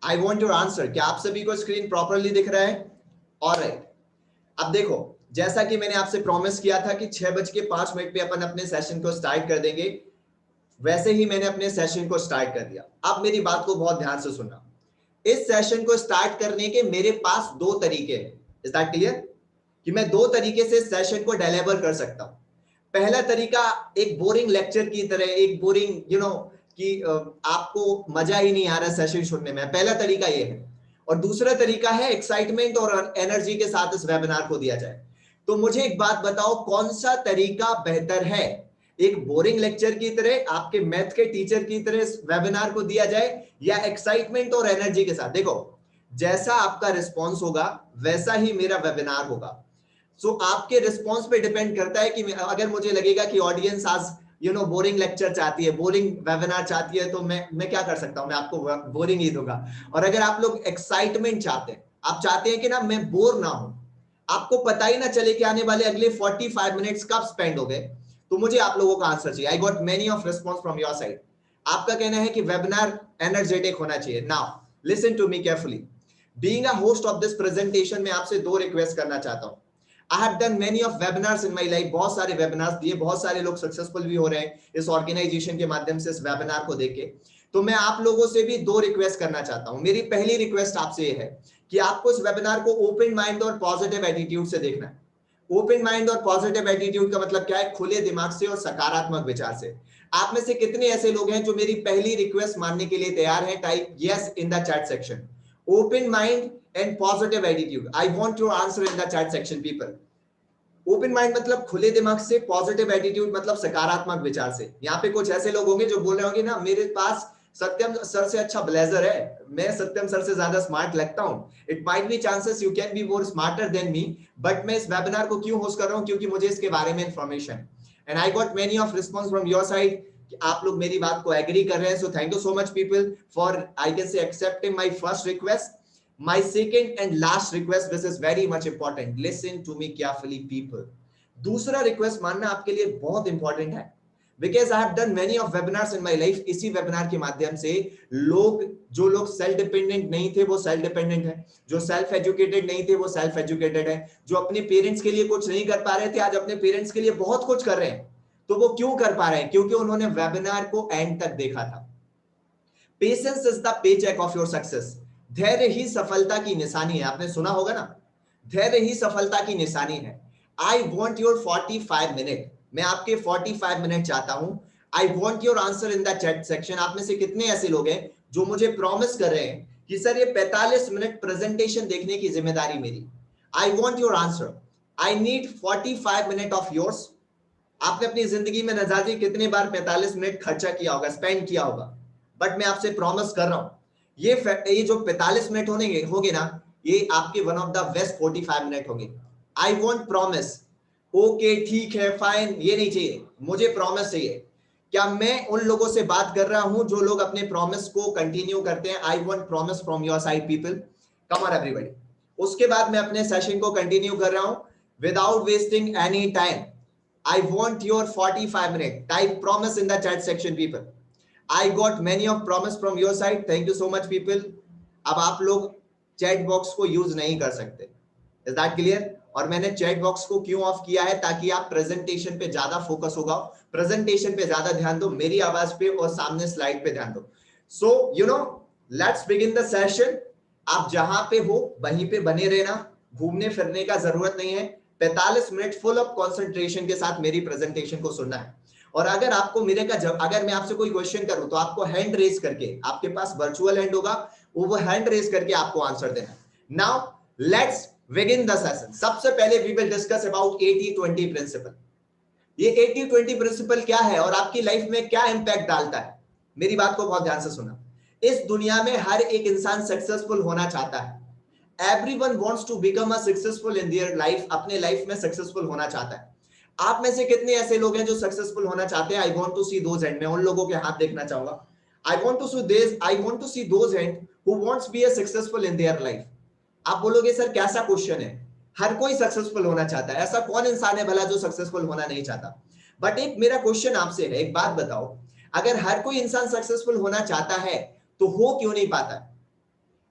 I want your answer. क्या आप सभी को स्क्रीन प्रॉपरली दिख रहा है? ऑलराइट, अब देखो, जैसा कि मैंने आपसे प्रॉमिस किया था कि 6:05 पे अपन अपने सेशन को स्टार्ट कर देंगे, वैसे ही मैंने अपने सेशन को स्टार्ट कर दिया। अब मेरी बात को बहुत ध्यान से सुनना। इस सेशन को स्टार्ट करने के मेरे पास दो तरीके हैं। Is that clear? कि मैं दो तरीके से सेशन को डिलीवर कर सकता हूं। पहला तरीका एक बोरिंग लेक्चर की तरह, एक बोरिंग कि आपको मजा ही नहीं आ रहा सेशन सुनने में, पहला तरीका ये है। और दूसरा तरीका है एक्साइटमेंट और एनर्जी के साथ इस वेबिनार को दिया जाए। तो मुझे एक बात बताओ, कौन सा तरीका बेहतर है? एक बोरिंग लेक्चर की तरह, आपके मैथ के टीचर की तरह इस वेबिनार को दिया जाए, या एक्साइटमेंट और एनर्जी के साथ? देखो, जैसा आपका रिस्पॉन्स होगा वैसा ही मेरा वेबिनार होगा। सो आपके रिस्पॉन्स पे डिपेंड करता है कि अगर मुझे लगेगा कि ऑडियंस आज बोरिंग लेक्चर चाहती है, बोरिंग वेबिनार चाहती है, तो मैं क्या कर सकता हूं? मैं आपको बोरिंग ही दूंगा। और अगर आप लोग एक्साइटमेंट चाहते हैं, आप चाहते हैं कि ना मैं बोर ना हूं, आपको पता ही ना चले कि आने वाले अगले 45 मिनट्स कब स्पेंड हो गए, तो मुझे आप लोगों का आंसर चाहिए। I got many of response from your side. आपका कहना है कि वेबिनार एनर्जेटिक होना चाहिए। Now listen to me carefully. Being a host of this presentation, मैं आपसे दो रिक्वेस्ट करना चाहता हूं। I have done many of webinars in my life, बहुत सारे वेबिनार्स दिए, बहुत सारे लोग सक्सेसफुल भी हो रहे हैं इस ऑर्गेनाइजेशन के माध्यम से, इस वेबिनार को देख के। तो मैं आप लोगों से भी दो रिक्वेस्ट करना चाहता हूं। मेरी पहली रिक्वेस्ट आपसे ये है कि आपको इस वेबिनार को ओपन माइंड और पॉजिटिव एटीट्यूड से देखना है। ओपन माइंड और पॉजिटिव एटीट्यूड का मतलब क्या है? खुले दिमाग से और सकारात्मक विचार से। आप में से कितने ऐसे लोग हैं जो मेरी पहली रिक्वेस्ट मानने के लिए तैयार हैं? Type yes in the chat section. Open mind and positive attitude. I want your answer in the chat section people. Open mind मतलब खुले दिमाग से, पॉजिटिव एटीट्यूड मतलब सकारात्मक विचार से। यहाँ पे कुछ ऐसे लोग होंगे जो बोल रहे होंगे ना, मेरे पास सत्यम सर से अच्छा ब्लेजर है, मैं सत्यम सर से ज्यादा स्मार्ट लगता हूं। It might be chances you can be more smarter than me, but मैं इस वेबिनार को क्यों होस्ट कर रहा हूं? क्योंकि मुझे इसके बारे में information. And I got many of response from your side कि आप लोग मेरी बात को एग्री कर रहे हैं। So thank you so much people for, I can से, accepting my first request. My second and last request, this is very much important. Listen to me carefully, people. दूसरा रिक्वेस्ट मानना आपके लिए बहुत इंपॉर्टेंट है, because I have done many of webinars in my life. इसी webinar के माध्यम से जो लोग सेल्फ डिपेंडेंट नहीं थे वो सेल्फ डिपेंडेंट है, जो सेल्फ एजुकेटेड नहीं थे वो सेल्फ एजुकेटेड है, जो अपने पेरेंट्स के लिए कुछ नहीं कर पा रहे थे आज अपने पेरेंट्स के लिए बहुत कुछ कर रहे हैं। तो वो क्यों कर पा रहे हैं? क्योंकि उन्होंने वेबिनार को एंड तक देखा था। Patience is the paycheque of your success. धैर्य ही सफलता की निशानी है। आपने सुना होगा ना, धैर्य ही सफलता की निशानी है। I want your 45 minute. मैं आपके 45 मिनट चाहता हूं। आई want your answer in the chat section. आप में से कितने ऐसे लोग हैं जो मुझे प्रॉमिस कर रहे हैं कि सर ये 45 मिनट प्रेजेंटेशन देखने की जिम्मेदारी मेरी? आई want your answer. I need 45 minute of yours. आपने अपनी जिंदगी में न जाने कितने बार 45 मिनट खर्चा किया होगा, स्पेंड किया होगा, बट मैं आपसे प्रॉमिस कर रहा हूं ये जो 45 मिनट होंगे ना, ये आपके one of the best 45 minute होंगे। I want promise. ओके ठीक है, फाइन, ये नहीं चाहिए, मुझे प्रॉमिस चाहिए। क्या मैं उन लोगों से बात कर रहा हूं जो लोग अपने प्रॉमिस को कंटिन्यू करते हैं? I want promise from your side people, come on everybody. उसके बाद मैं अपने सेशन को कंटिन्यू कर रहा हूं without wasting any time. I want your 45 minute. Type promise in the chat section, people. I got many of promise from your side. Thank you so much, people. अब आप लोग चैट बॉक्स को use नहीं कर सकते। Is that clear? और मैंने chat box को क्यों ऑफ किया है? ताकि आप प्रेजेंटेशन पे ज्यादा फोकस होगा, प्रेजेंटेशन पे ज्यादा ध्यान दो, मेरी आवाज पे और सामने स्लाइड पे ध्यान दो। So let's begin the session. आप जहां पे हो वहीं पे बने रहना, घूमने फिरने का जरूरत नहीं है। 45 मिनट फुल ऑफ कंसंट्रेशन के साथ मेरी प्रेजेंटेशन को सुनना है। और अगर आपको अगर मैं आपसे कोई क्वेश्चन करूं तो आपको हैंड रेज करके, आपके पास वर्चुअल हैंड होगा, वो हैंड रेज करके आपको आंसर देना है। Now let's begin the session. सबसे पहले we will discuss about 80-20 principle. ये 80-20 प्रिंसिपल क्या है और आपकी लाइफ में क्या इंपैक्ट डालता है? मेरी बात को बहुत ध्यान से सुना। इस दुनिया में हर एक इंसान सक्सेसफुल होना चाहता है। Everyone wants to become a successful in their life, अपने लाइफ में सक्सेसफुल होना चाहता है। आप में से कितने ऐसे लोग हैं जो सक्सेसफुल होना चाहते हैं? I want to see those hand. मैं उन लोगों के हाथ देखना चाहूंगा। I want to see those hand who wants be a successful in their life. आप बोलोगे सर कैसा क्वेश्चन है? हर कोई सक्सेसफुल होना चाहता है, ऐसा कौन इंसान है भला जो सक्सेसफुल होना नहीं चाहता? बट एक मेरा क्वेश्चन आपसे है, एक बात बताओ, अगर हर कोई इंसान सक्सेसफुल होना चाहता है तो हो क्यों नहीं पाता?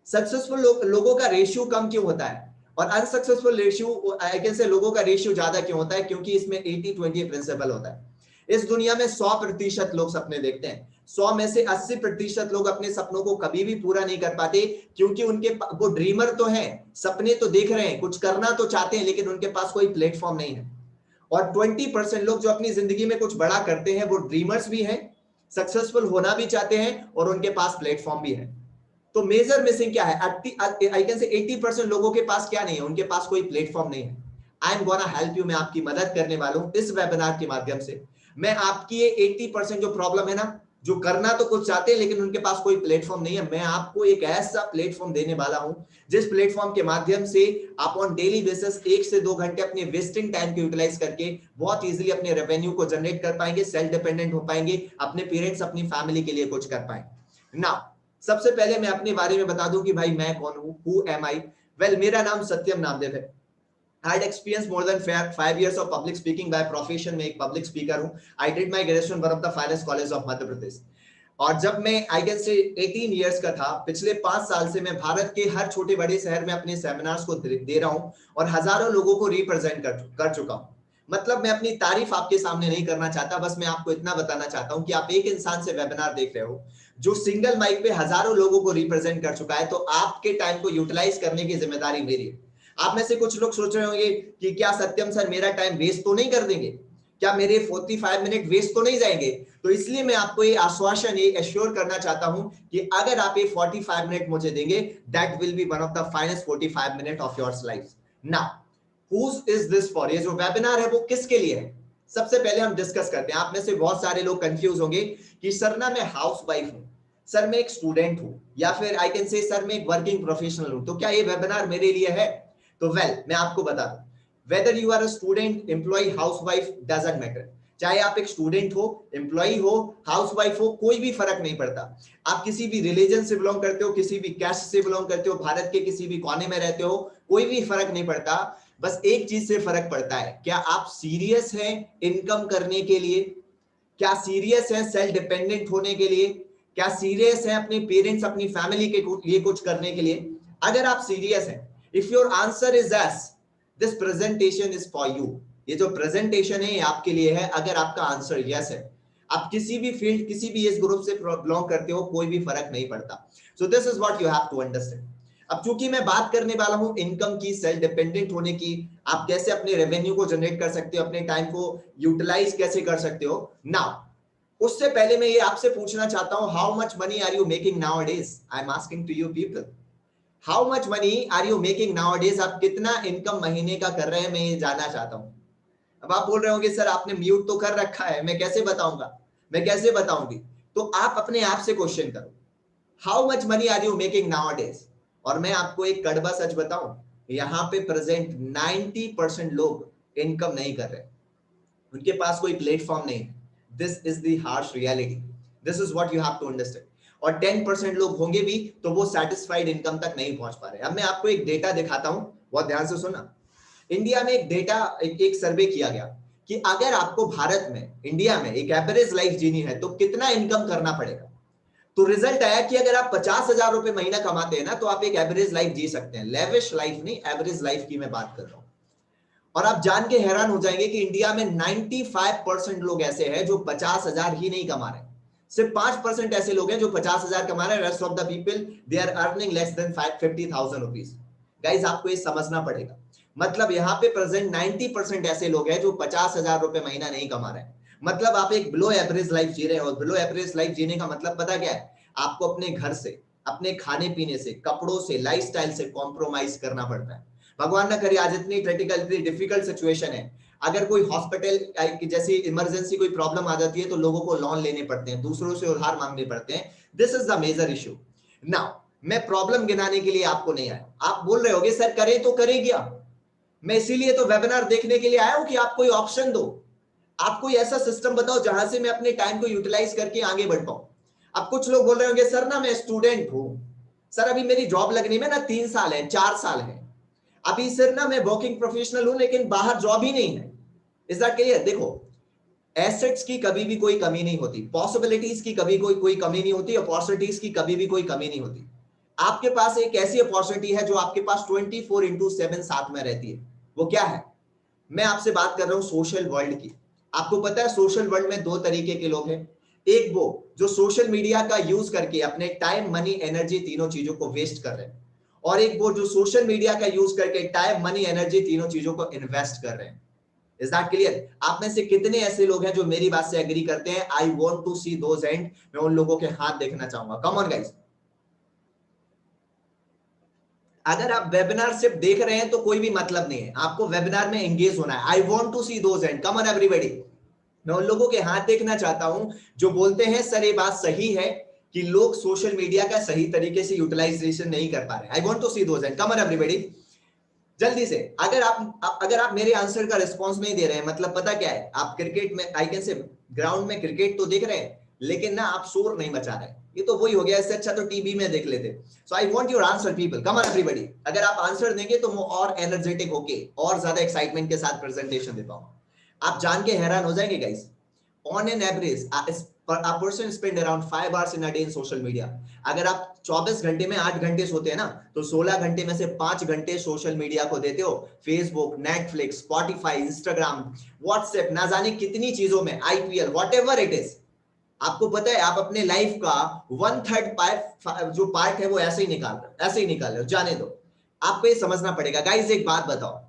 सक्सेसफुल लोगों का रेशियो कम क्यों होता है और अनसक्सेसफुल रेशियो आई कैन से लोगों का रेशियो ज्यादा क्यों होता है? क्योंकि इसमें 80-20 प्रिंसिपल होता है। इस दुनिया में 100% लोग सपने देखते हैं, 100 में से 80% लोग अपने सपनों को कभी भी पूरा नहीं कर पाते, क्योंकि वो ड्रीमर तो हैं, सपने तो देख रहे हैं, कुछ करना तो चाहते हैं, लेकिन उनके पास कोई प्लेटफॉर्म नहीं है। और 20% लोग जो अपनी जिंदगी में कुछ बड़ा करते हैं, वो ड्रीमर्स भी हैं, सक्सेसफुल होना भी चाहते हैं और उनके पास प्लेटफॉर्म भी है। तो मेजर मिसिंग क्या है? आई कैन से 80% लोगों के पास क्या नहीं है? उनके पास कोई प्लेटफॉर्म नहीं है। I am gonna help you, मैं आपकी मदद करने वाला हूं इस वेबिनार के माध्यम से। मैं आपकी ये 80% जो प्रॉब्लम है ना, जो करना तो कुछ चाहते हैं लेकिन उनके पास कोई प्लेटफॉर्म नहीं है, मैं आपको एक ऐसा प्लेटफॉर्म देने वाला हूं जिस प्लेटफॉर्म के माध्यम से आप ऑन डेली बेसिस 1 से 2 घंटे अपने वेस्टिंग टाइम को यूटिलाइज करके बहुत इजीली अपने रेवेन्यू को जनरेट कर पाएंगे, सेल्फ डिपेंडेंट हो पाएंगे, अपने पेरेंट्स अपनी फैमिली के लिए कुछ कर पाएंगे। नाउ सबसे पहले मैं अपने बारे में बता दूं कि भाई मैं कौन हूं, हु एम आई। वेल, मेरा नाम सत्यम नामदेव है। I had experienced more than 5 years of public speaking by profession में एक public speaker हूं। I did my graduation one of the finest colleges of Madhya Pradesh. और जब मैं आई गेस से 18 इयर्स का था, पिछले 5 साल से मैं भारत के हर छोटे बड़े शहर में अपने सेमिनार्स को दे रहा हूं और हजारों लोगों को रिप्रेजेंट कर चुका हूं। मतलब मैं अपनी तारीफ आपके सामने नहीं करना चाहता, बस मैं आपको इतना बताना चाहता हूं कि आप एक इंसान से वेबिनार देख रहे हो जो सिंगल माइक पे हजारों लोगों को रिप्रेजेंट कर चुका है, तो आपके टाइम को यूटिलाइज करने की जिम्मेदारी मेरी है। आप में से कुछ लोग सोच रहे होंगे कि क्या सत्यम सर मेरा टाइम वेस्ट तो नहीं कर देंगे, क्या मेरे 45 मिनट वेस्ट तो नहीं जाएंगे? तो इसलिए मैं आपको ये आश्वासन, ये एश्योर करना चाहता हूं कि अगर आप ये 45 मिनट मुझे देंगे, that will be one of the finest 45 minute of your life. Now whose is this for? ये जो वेबिनार है वो किसके लिए है? सबसे पहले हम डिस्कस करते हैं। आप में से बहुत सारे लोग कंफ्यूज होंगे कि सर ना मैं हाउस वाइफ हूं, सर मैं एक स्टूडेंट हूं, या फिर आई कैन से सर मैं एक वर्किंग प्रोफेशनल हूं, तो क्या ये वेबिनार मेरे लिए है? तो मैं आपको बता दूं, whether you are a student, employ, housewife, doesn't matter. चाहे आप एक स्टूडेंट हो, एम्प्लॉय हो, हाउसवाइफ हो, कोई भी फर्क नहीं पड़ता। आप किसी भी रिलीजन से बिलोंग करते हो, किसी भी कैस्ट से बिलोंग करते हो, भारत के किसी भी कोने में रहते हो, कोई भी फर्क नहीं पड़ता। बस एक चीज से फर्क पड़ता है, क्या आप सीरियस हैं इनकम करने के लिए? क्या सीरियस है सेल्फ डिपेंडेंट होने के लिए? क्या सीरियस है अपने पेरेंट्स, अपनी फैमिली के लिए कुछ करने के लिए? अगर आप सीरियस हैं, if your answer is yes, this presentation is for you. ये जो प्रेजेंटेशन है ये आपके लिए है अगर आपका आंसर यस है। आप किसी भी फील्ड, किसी भी एज ग्रुप से बिलोंग करते हो, कोई भी फर्क नहीं पड़ता। So this is what you have to understand. अब चूंकि मैं बात करने वाला हूं इनकम की, सेल्फ डिपेंडेंट होने की, आप कैसे अपने रेवेन्यू को जनरेट कर सकते हो, अपने टाइम को यूटिलाइज कैसे कर सकते हो। नाउ उससे पहले मैं ये आपसे पूछना चाहता हूं, how much money are you making nowadays? I am asking to you people, how much money are you making nowadays? आप कितना इनकम महीने का कर रहे हैं, मैं ये जानना चाहता हूं। अब आप बोल रहे होंगे सर आपने म्यूट तो कर रखा है, मैं कैसे बताऊंगा, मैं कैसे बताऊंगी? तो आप अपने आप से क्वेश्चन करो, how much money are you making nowadays? और मैं आपको एक कड़वा सच बताऊं, यहां पे प्रेजेंट 90% लोग इनकम नहीं कर रहे, उनके पास कोई प्लेटफॉर्म नहीं है। This is the harsh reality, this is what you have to understand. और 10% लोग होंगे भी तो वो सेटिस्फाइड इनकम तक नहीं पहुंच पा रहे। अब मैं आपको एक डेटा दिखाता हूं, बहुत ध्यान से सुनना। इंडिया में एक डेटा, एक सर्वे किया गया कि अगर आपको भारत में, इंडिया में एक एवरेज लाइफ जीनी है तो कितना इनकम करना पड़ेगा। तो रिजल्ट आया कि अगर आप 50,000 रुपए महीना कमाते हैं ना, तो आप एक एवरेज लाइफ जी सकते हैं। लेविश लाइफ नहीं, एवरेज लाइफ की मैं बात कर रहा हूं। और आप जान के हैरान हो जाएंगे कि इंडिया में 95% लोग ऐसे हैं जो 50,000 ही नहीं कमा रहे। सिर्फ 5% ऐसे लोग हैं जो 50,000 कमा रहे हैं। Rest of the people they are earning less than 50,000 rupees. Guys आपको ये समझना पड़ेगा, मतलब यहां पे प्रेजेंट 90% ऐसे लोग हैं जो 50,000 रुपए महीना नहीं कमा रहे हैं। मतलब आप एक बिलो एवरेज लाइफ जी रहे हैं। और बिलो एवरेज लाइफ जीने का मतलब पता क्या है? आपको अपने घर से, अपने खाने पीने से, कपड़ों से, लाइफस्टाइल से कॉम्प्रोमाइज करना पड़ता है। भगवान ना करे आज इतनी क्रिटिकल, इतनी डिफिकल्ट सिचुएशन है, अगर कोई हॉस्पिटल की जैसी इमरजेंसी कोई प्रॉब्लम आ जाती है तो लोगों को लोन लेने पड़ते हैं, दूसरों से उधार मांगने पड़ते हैं। This is the major issue. Now मैं प्रॉब्लम गिनाने के लिए आपको नहीं आया। आप बोल रहे होगे सर करे तो करे क्या? मैं इसीलिए तो वेबिनार देखने के लिए आया हूं कि आप कोई ऑप्शन दो, आप कोई ऐसा सिस्टम बताओ जहां से मैं अपने टाइम को यूटिलाइज करके आगे बढ़ पाऊं। अब कुछ लोग बोल रहे होंगे सर ना मैं स्टूडेंट हूं, सर अभी मेरी जॉब लगने में ना 3 साल है, 4 साल है, अभी सर ना मैं वर्किंग प्रोफेशनल हूं लेकिन बाहर जॉब ही नहीं है। Is that clear? देखो, एसेट्स की कभी भी कोई कमी नहीं होती, पॉसिबिलिटीज की कभी कोई कमी नहीं होती, अपॉर्चुनिटीज की कभी भी कोई कमी नहीं होती। आपके पास एक ऐसी अपॉर्चुनिटी है जो आपके पास 24/7 साथ में रहती है। वो क्या है? मैं आपसे बात कर रहा हूं सोशल वर्ल्ड की। आपको पता है सोशल वर्ल्ड में दो तरीके के लोग हैं। एक वो जो सोशल मीडिया का यूज करके अपने टाइम, मनी, एनर्जी तीनों चीजों को वेस्ट कर रहे हैं, और एक वो जो सोशल मीडिया का यूज करके टाइम, मनी, एनर्जी तीनों चीजों को इन्वेस्ट कर रहे हैं। Is that clear? आप में से कितने ऐसे लोग हैं जो मेरी बात से एग्री करते हैं? I want to see those hand. मैं उन लोगों के हाथ देखना चाहूंगा। Come on guys. अगर आप वेबिनार सिर्फ देख रहे हैं तो कोई भी मतलब नहीं है, आपको वेबिनार में एंगेज होना है। I want to see those hand. Come on everybody. मैं उन लोगों के हाथ देखना चाहता हूं जो बोलते हैं सर ये बात सही है कि लोग सोशल मीडिया का सही तरीके से यूटिलाइजेशन नहीं कर पा रहे। I want to see those hand. Come on everybody, जल्दी से। अगर आप मेरे आंसर का रिस्पॉन्स नहीं दे रहे हैं, मतलब पता क्या है, आप क्रिकेट में, आई कैन से ग्राउंड में क्रिकेट तो देख रहे हैं लेकिन ना आप शोर नहीं मचा रहे। ये तो वही हो गया, इससे अच्छा तो टीवी में देख लेते। So I want your answer people, come on everybody. अगर आप आंसर देंगे तो मैं और एनर्जेटिक होके और ज्यादा एक्साइटमेंट के साथ प्रेजेंटेशन दे पाऊंगा। आप जान के हैरान हो जाएंगे guys, on an average a person spend around 5 hours in a day in social media। अगर आप 24 घंटे में 8 घंटे सोते हैं ना, तो 16 घंटे में से 5 घंटे सोशल मीडिया को देते हो। Facebook, Netflix, Spotify, Instagram, WhatsApp, ना जाने कितनी चीजों में, आईपीएल, व्हाटएवर इट इज। आपको पता है आप अपने लाइफ का 1/3 पार्ट जो पार्ट है वो ऐसे ही निकाल रहे हो। जाने दो, आपको ये समझना पड़ेगा। गाइस एक बात बताओ,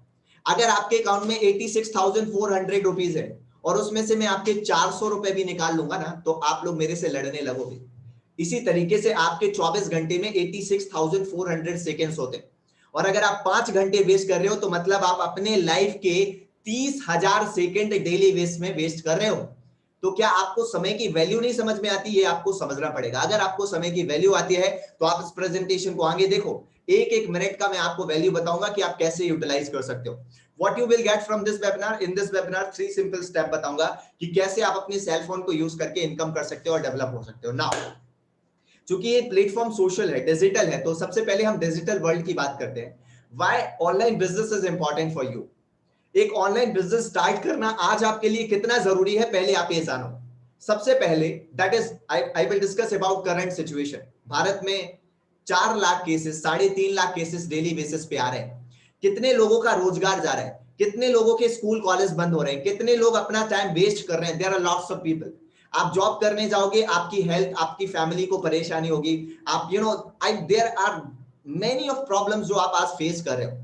अगर आपके अकाउंट में 86,400 रुपीज है और उसमें से मैं आपके 400 रुपए भी निकाल लूंगा ना, तो आप लोग मेरे से लड़ने लगोगे। इसी तरीके से आपके 24 घंटे में 86,400 सेकेंड्स होते हैं, और अगर आप 5 घंटे वेस्ट कर रहे हो तो मतलब आप अपने लाइफ के 30,000 सेकेंड डेली वेस्ट में वेस्ट कर रहे हो। तो क्या आपको समय की वैल्यू नहीं समझ में आती? ये आपको समझना पड़ेगा। अगर आपको समय की वैल्यू आती है तो आप इस प्रेजेंटेशन को आगे देखो। एक एक मिनट का मैं आपको वैल्यू बताऊंगा कि आप कैसे यूटिलाइज कर सकते हो। What you will get from this webinar, in this webinar 3 simple step बताऊंगा कि कैसे आप अपने सेल फोन को यूज करके इनकम कर सकते हो और डेवलप हो सकते हो। नाउ चूंकि ये प्लेटफॉर्म सोशल है, डिजिटल है, तो सबसे पहले हम डिजिटल वर्ल्ड की बात करते हैं। Why online business is important for you. एक ऑनलाइन बिजनेस स्टार्ट करना आज आपके लिए कितना जरूरी है, पहले आप ये जानो। सबसे पहले that is I will discuss about current situation. Bharat में 4 lakh cases, 3.5 lakh cases daily basis पे आ रहे हैं। कितने लोगों का रोजगार जा रहा है, कितने लोगों के स्कूल कॉलेज बंद हो रहे हैं, कितने लोग अपना टाइम वेस्ट कर रहे हैं। There are lots of people. आप जॉब करने जाओगे, आपकी हेल्थ, आपकी फैमिली को परेशानी होगी। आप there are many of problems जो आप आज फेस कर रहे हो।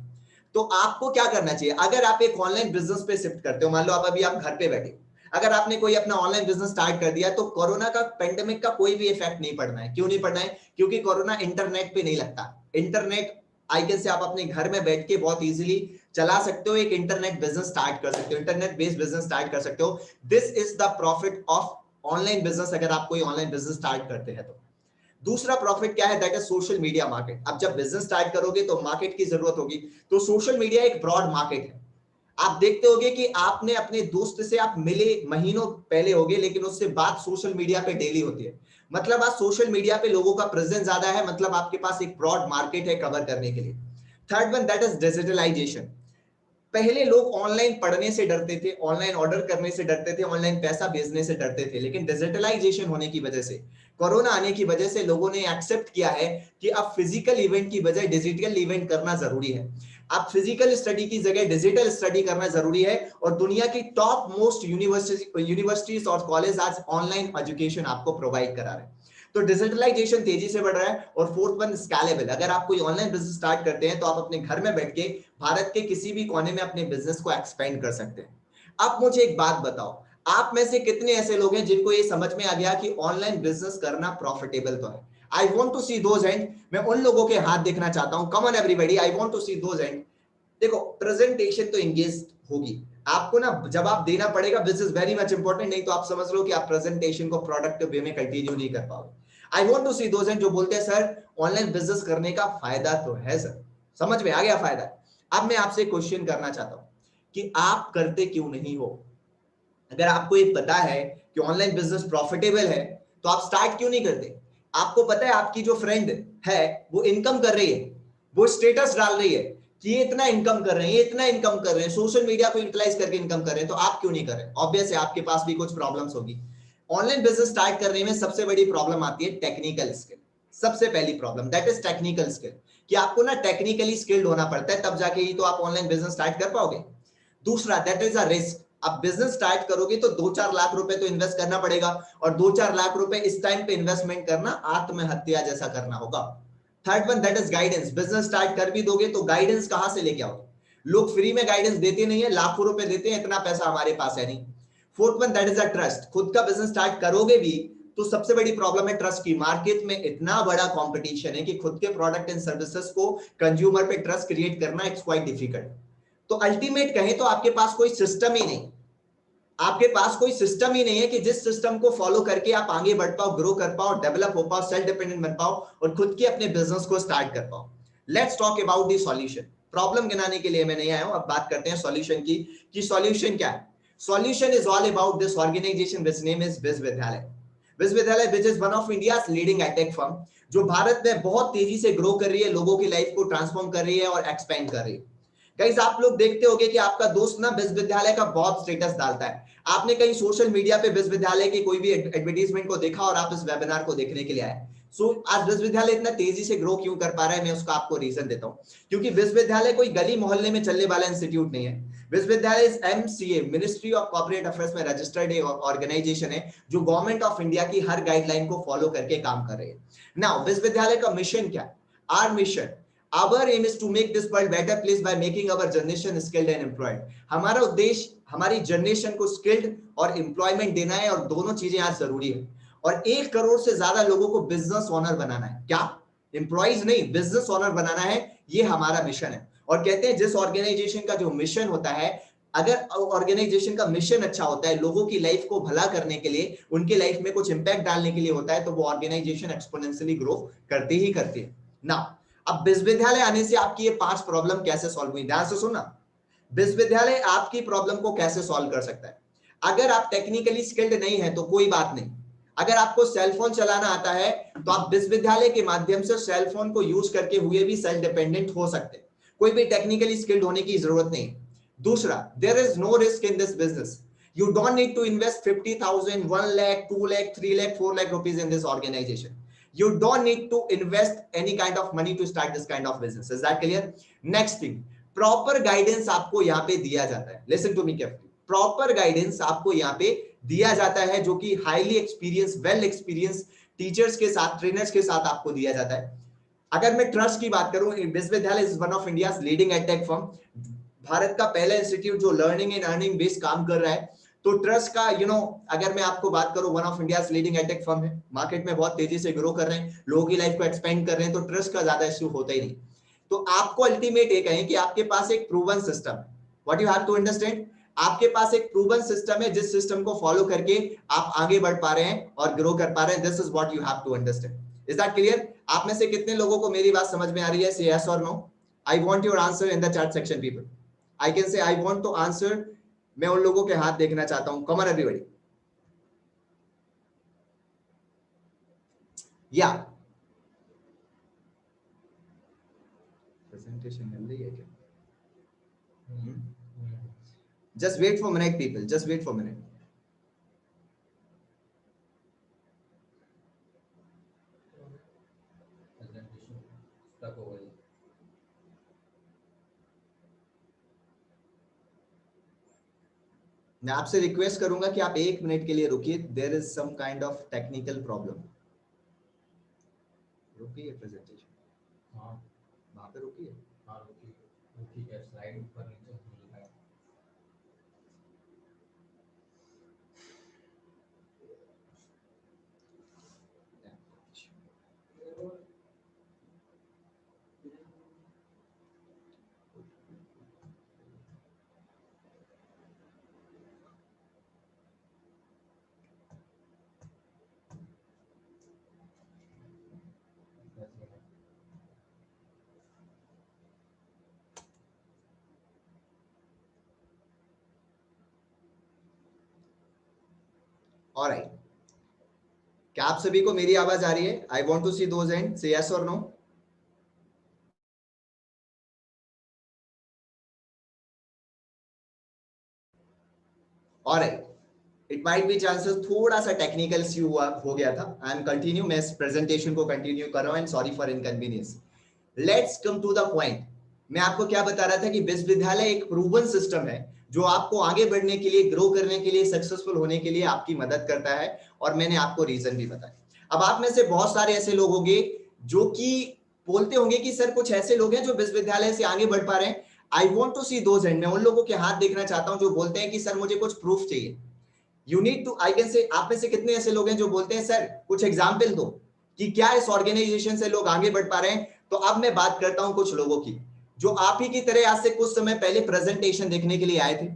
तो आपको क्या करना चाहिए? अगर आप एक ऑनलाइन बिजनेस पे शिफ्ट करते हो, मान लो आप घर पे बैठे, अगर आपने कोई अपना ऑनलाइन बिजनेस स्टार्ट कर दिया, तो कोरोना का, पेंडेमिक का कोई भी इफेक्ट नहीं पड़ना है। क्यों नहीं पड़ना है? क्योंकि कोरोना इंटरनेट पे नहीं लगता। इंटरनेट आई कैन से आप अपने घर में बैठ के बहुत इजीली चला सकते हो, एक इंटरनेट बिजनेस स्टार्ट कर सकते हो, इंटरनेट बेस्ड बिजनेस स्टार्ट कर सकते हो। This is the profit of online business, अगर आप कोई ऑनलाइन बिजनेस स्टार्ट करते हैं तो। दूसरा प्रॉफिट क्या है? That is social media market. अब जब बिजनेस स्टार्ट करोगे तो मार्केट की जरूरत होगी, तो सोशल मीडिया एक ब्रॉड मार्केट है। आप देखते होगे कि आपने अपने दोस्त से आप मिले महीनों पहले होगे, लेकिन उससे बात सोशल मीडिया पे डेली होती है। मतलब आज सोशल मीडिया पे लोगों का प्रेजेंस ज्यादा है, मतलब आपके पास एक ब्रॉड मार्केट है कवर करने के लिए। Third one, that is digitalisation. पहले लोग ऑनलाइन पढ़ने से डरते थे, ऑनलाइन ऑर्डर करने से डरते थे, ऑनलाइन पैसा भेजने से डरते थे, लेकिन डिजिटलाइजेशन होने की वजह से, कोरोना आने की वजह से लोगों ने एक्सेप्ट किया है कि अब फिजिकल इवेंट की बजाय डिजिटल इवेंट करना जरूरी है। अब फिजिकल स्टडी की जगह डिजिटल स्टडी करना जरूरी है, और दुनिया की टॉप मोस्ट यूनिवर्सिटीज और कॉलेज आज ऑनलाइन एजुकेशन आपको प्रोवाइड करा रहे हैं। तो डिजिटलाइजेशन तेजी से बढ़ रहा है। और फोर्थ वन, स्केलेबल। अगर आप कोई ऑनलाइन बिजनेस स्टार्ट करते हैं तो आप अपने घर में बैठ के भारत के किसी भी कोने में अपने बिजनेस को एक्सपेंड कर सकते हैं। अब मुझे एक बात बताओ, आप में से कितने ऐसे लोग हैं जिनको ये समझ में आ गया कि ऑनलाइन बिजनेस करना प्रॉफिटेबल तो है? I want to see those hand. मैं उन लोगों के हाथ देखना चाहता हूं। Come on everybody, I want to see those hand. देखो, प्रेजेंटेशन तो एंगेज होगी आपको ना, जवाब देना पड़ेगा। This is very much important, नहीं तो आप समझ लो कि आप प्रेजेंटेशन को प्रोडक्टिव वे में कंटिन्यू नहीं कर पाओगे। I want to see those hand जो बोलते हैं सर ऑनलाइन बिजनेस करने का फायदा तो है सर, समझ में आ गया फायदा। अब मैं आपसे क्वेश्चन करना चाहता हूं कि आप करते क्यों नहीं हो? अगर आपको ये पता है कि ऑनलाइन बिजनेस प्रॉफिटेबल है, तो आप स्टार्ट क्यों नहीं करते? आपको पता है आपकी जो फ्रेंड है वो इनकम कर रही है, वो स्टेटस डाल रही है कि ये इतना इनकम कर रहे हैं, ये इतना इनकम कर रहे हैं, सोशल मीडिया को यूटिलाइज करके इनकम कर रहे हैं, तो आप क्यों नहीं कर रहे? ऑब्वियस है आपके पास भी कुछ प्रॉब्लम्स होगी। ऑनलाइन बिजनेस स्टार्ट करने में सबसे बड़ी प्रॉब्लम आती है टेक्निकल स्किल। सबसे पहली problem that is technical skill, कि आपको ना टेक्निकली स्किल्ड होना पड़ता है, तब जाके ही तो आप ऑनलाइन बिजनेस स्टार्ट कर पाओगे। दूसरा दैट इज अ रिस्क, आप बिजनेस स्टार्ट करोगे तो 2-4 लाख रुपए तो इन्वेस्ट करना पड़ेगा, और 2-4 लाख रुपए इस टाइम पे इन्वेस्टमेंट करना आत्महत्या जैसा करना होगा। Third one that is guidance, business start कर भी दोगे तो गाइडेंस कहां से लेके आओगे, लोग फ्री में गाइडेंस देते नहीं है, लाखों रुपए देते हैं, इतना पैसा हमारे पास है नहीं। Fourth one that is a trust, खुद का बिजनेस स्टार्ट करोगे भी तो सबसे बड़ी प्रॉब्लम है ट्रस्ट की। मार्केट में इतना बड़ा कंपटीशन है कि खुद के प्रोडक्ट एंड सर्विसेज को कंज्यूमर पे ट्रस्ट क्रिएट करना इट्स क्वाइट डिफिकल्ट। तो अल्टीमेट कहें तो आपके पास कोई सिस्टम ही नहीं, आपके पास कोई सिस्टम ही नहीं है कि जिस सिस्टम को फॉलो करके आप आगे बढ़ पाओ, ग्रो कर पाओ, डेवलप हो पाओ, सेल्फ डिपेंडेंट बन पाओ और खुद के अपने बिजनेस को स्टार्ट कर पाओ। Let's talk about the solution. Problem गिनाने के लिए मैं नहीं आया हूं, अब बात करते हैं सॉल्यूशन की, कि सॉल्यूशन क्या है। Solution is all about this organisation which name is Vishwavidyalaya. Vishwavidyalaya which is one of India's leading edtech firm, जो भारत में बहुत तेजी से ग्रो कर रही है, लोगों की लाइफ को ट्रांसफॉर्म कर रही है और एक्सपेंड कर रही है। गाइस आप लोग देखते होंगे कि आपका दोस्त ना विश्वविद्यालय का बहुत स्टेटस डालता है, आपने कहीं सोशल मीडिया पे विश्वविद्यालय के कोई भी एडवर्टीजमेंट को देखा और आप इस वेबिनार को देखने के लिए आए। आज विश्वविद्यालय इतना तेजी से ग्रो क्यों कर पा रहा है, मैं उसका आपको रीजन देता हूं। क्योंकि विश्वविद्यालय कोई गली मोहल्ले में चलने वाला इंस्टीट्यूट नहीं है। विश्वविद्यालय इस MCA ministry of corporate affairs में रजिस्टर्ड ऑर्गेनाइजेशन है, जो गवर्नमेंट ऑफ इंडिया की हर गाइडलाइन को फॉलो करके काम कर रही है। नाउ विश्वविद्यालय का मिशन क्या है? Our mission, our aim is to make this world better place by making our generation skilled and employed। हमारा उद्देश्य हमारी जनरेशन को स्किल्ड और एम्प्लॉयमेंट देना है, और दोनों चीजें आज जरूरी है। और 1 करोड़ से ज्यादा लोगों को बिजनेस ओनर बनाना है, क्या एम्प्लॉइज नहीं, बिजनेस ओनर बनाना है, ये हमारा मिशन है। और कहते हैं जिस ऑर्गेनाइजेशन का जो मिशन होता है, अगर ऑर्गेनाइजेशन का मिशन अच्छा होता है, लोगों की लाइफ को भला करने के लिए, उनके लाइफ में कुछ इंपैक्ट डालने के लिए होता है, तो वो ऑर्गेनाइजेशन एक्सपोनेंशियली ग्रो करती ही करती है ना। अब विश्वविद्यालय आने से आपकी ये 5 प्रॉब्लम कैसे सॉल्व हुई, ध्यान से सुनना। विश्वविद्यालय आपकी प्रॉब्लम को कैसे सॉल्व कर सकता है। अगर आप टेक्निकली स्किल्ड नहीं है तो कोई बात नहीं, अगर आपको सेलफोन चलाना आता है तो आप विश्वविद्यालय के माध्यम से सेलफोन को यूज करके हुए भी सेल्फ डिपेंडेंट हो सकते हैं, कोई भी टेक्निकली स्किल्ड होने की जरूरत नहीं। दूसरा, there is no risk in this business, you don't need to invest 50,000, 1 lakh, 2 lakh, 3 lakh, 4 lakh rupees in this organization. You don't need to invest any kind of money to start this kind of business. Is that clear? Next thing, proper guidance आपको यहाँ पे दिया जाता है। Listen to me carefully. Proper guidance आपको यहाँ पे दिया जाता है, जो कि highly experienced, well experienced teachers के साथ, ट्रेनर्स के साथ आपको दिया जाता है। अगर मैं ट्रस्ट की बात करूं, विश्वविद्यालय is one of India's leading edtech firm, Bharat का पहला इंस्टीट्यूट जो लर्निंग एंड अर्निंग बेस्ड काम कर रहा है। तो ट्रस्ट का अगर मैं आपको बात करूं, one of India's leading edtech firm है, मार्केट में बहुत तेजी से ग्रो कर रहे हैं, लोगों की लाइफ को एक्सपेंड कर रहे हैं, तो ट्रस्ट का ज्यादा इश्यू होता ही नहीं। तो आपको अल्टीमेट एक है कि आपके पास एक प्रूवन सिस्टम है। What you have to understand, आपके पास एक प्रूवन सिस्टम है, जिस सिस्टम को फॉलो करके आप आगे बढ़ पा रहे हैं और ग्रो कर पा रहे हैं। This is what you have to understand. Is that clear? आप में से कितने लोगों को मेरी बात समझ में आ रही है? से यस और no. I want your answer in the chat section people. I can say I want to answer, मैं उन लोगों के हाथ देखना चाहता हूं। Come on everybody. या प्रेजेंटेशन मिल रही है क्या? Just wait for minute people, just wait for minute. मैं आपसे रिक्वेस्ट करूंगा कि आप 1 मिनट के लिए रुकिए, there is some kind of technical problem. रुकिए प्रेजेंटेशन, हाँ वहां पे रुकिए, हाँ रुकिए, ठीक है, स्लाइड ऊपर नीचे हो रहा है। ऑलराइट, क्या आप सभी को मेरी आवाज आ रही है? I want to see those hand, say yes और no. Alright, it might be chances थोड़ा सा टेक्निकल इश्यू हो गया था। आई एम कंटिन्यू, मैं इस प्रेजेंटेशन को कंटिन्यू कर रहा हूं and sorry for inconvenience. Let's come to the point. मैं आपको क्या बता रहा था कि विश्वविद्यालय एक प्रूवन सिस्टम है जो आपको आगे बढ़ने के लिए, ग्रो करने के लिए, सक्सेसफुल होने के लिए आपकी मदद करता है, और मैंने आपको रीजन भी बताया। अब आप में से बहुत सारे ऐसे लोग होंगे जो कि बोलते होंगे कि सर कुछ ऐसे लोग हैं जो विश्वविद्यालय से आगे बढ़ पा रहे हैं। I want to see those hand. मैं उन लोगों के हाथ देखना चाहता हूं जो बोलते हैं कि सर मुझे कुछ प्रूफ चाहिए। You need to, I can say, आप में से कितने ऐसे लोग हैं जो बोलते हैं सर कुछ एग्जाम्पल दो कि क्या इस ऑर्गेनाइजेशन से लोग आगे बढ़ पा रहे हैं। तो अब मैं बात करता हूं कुछ लोगों की जो आप ही की तरह आज से कुछ समय पहले प्रेजेंटेशन देखने के लिए आए थे,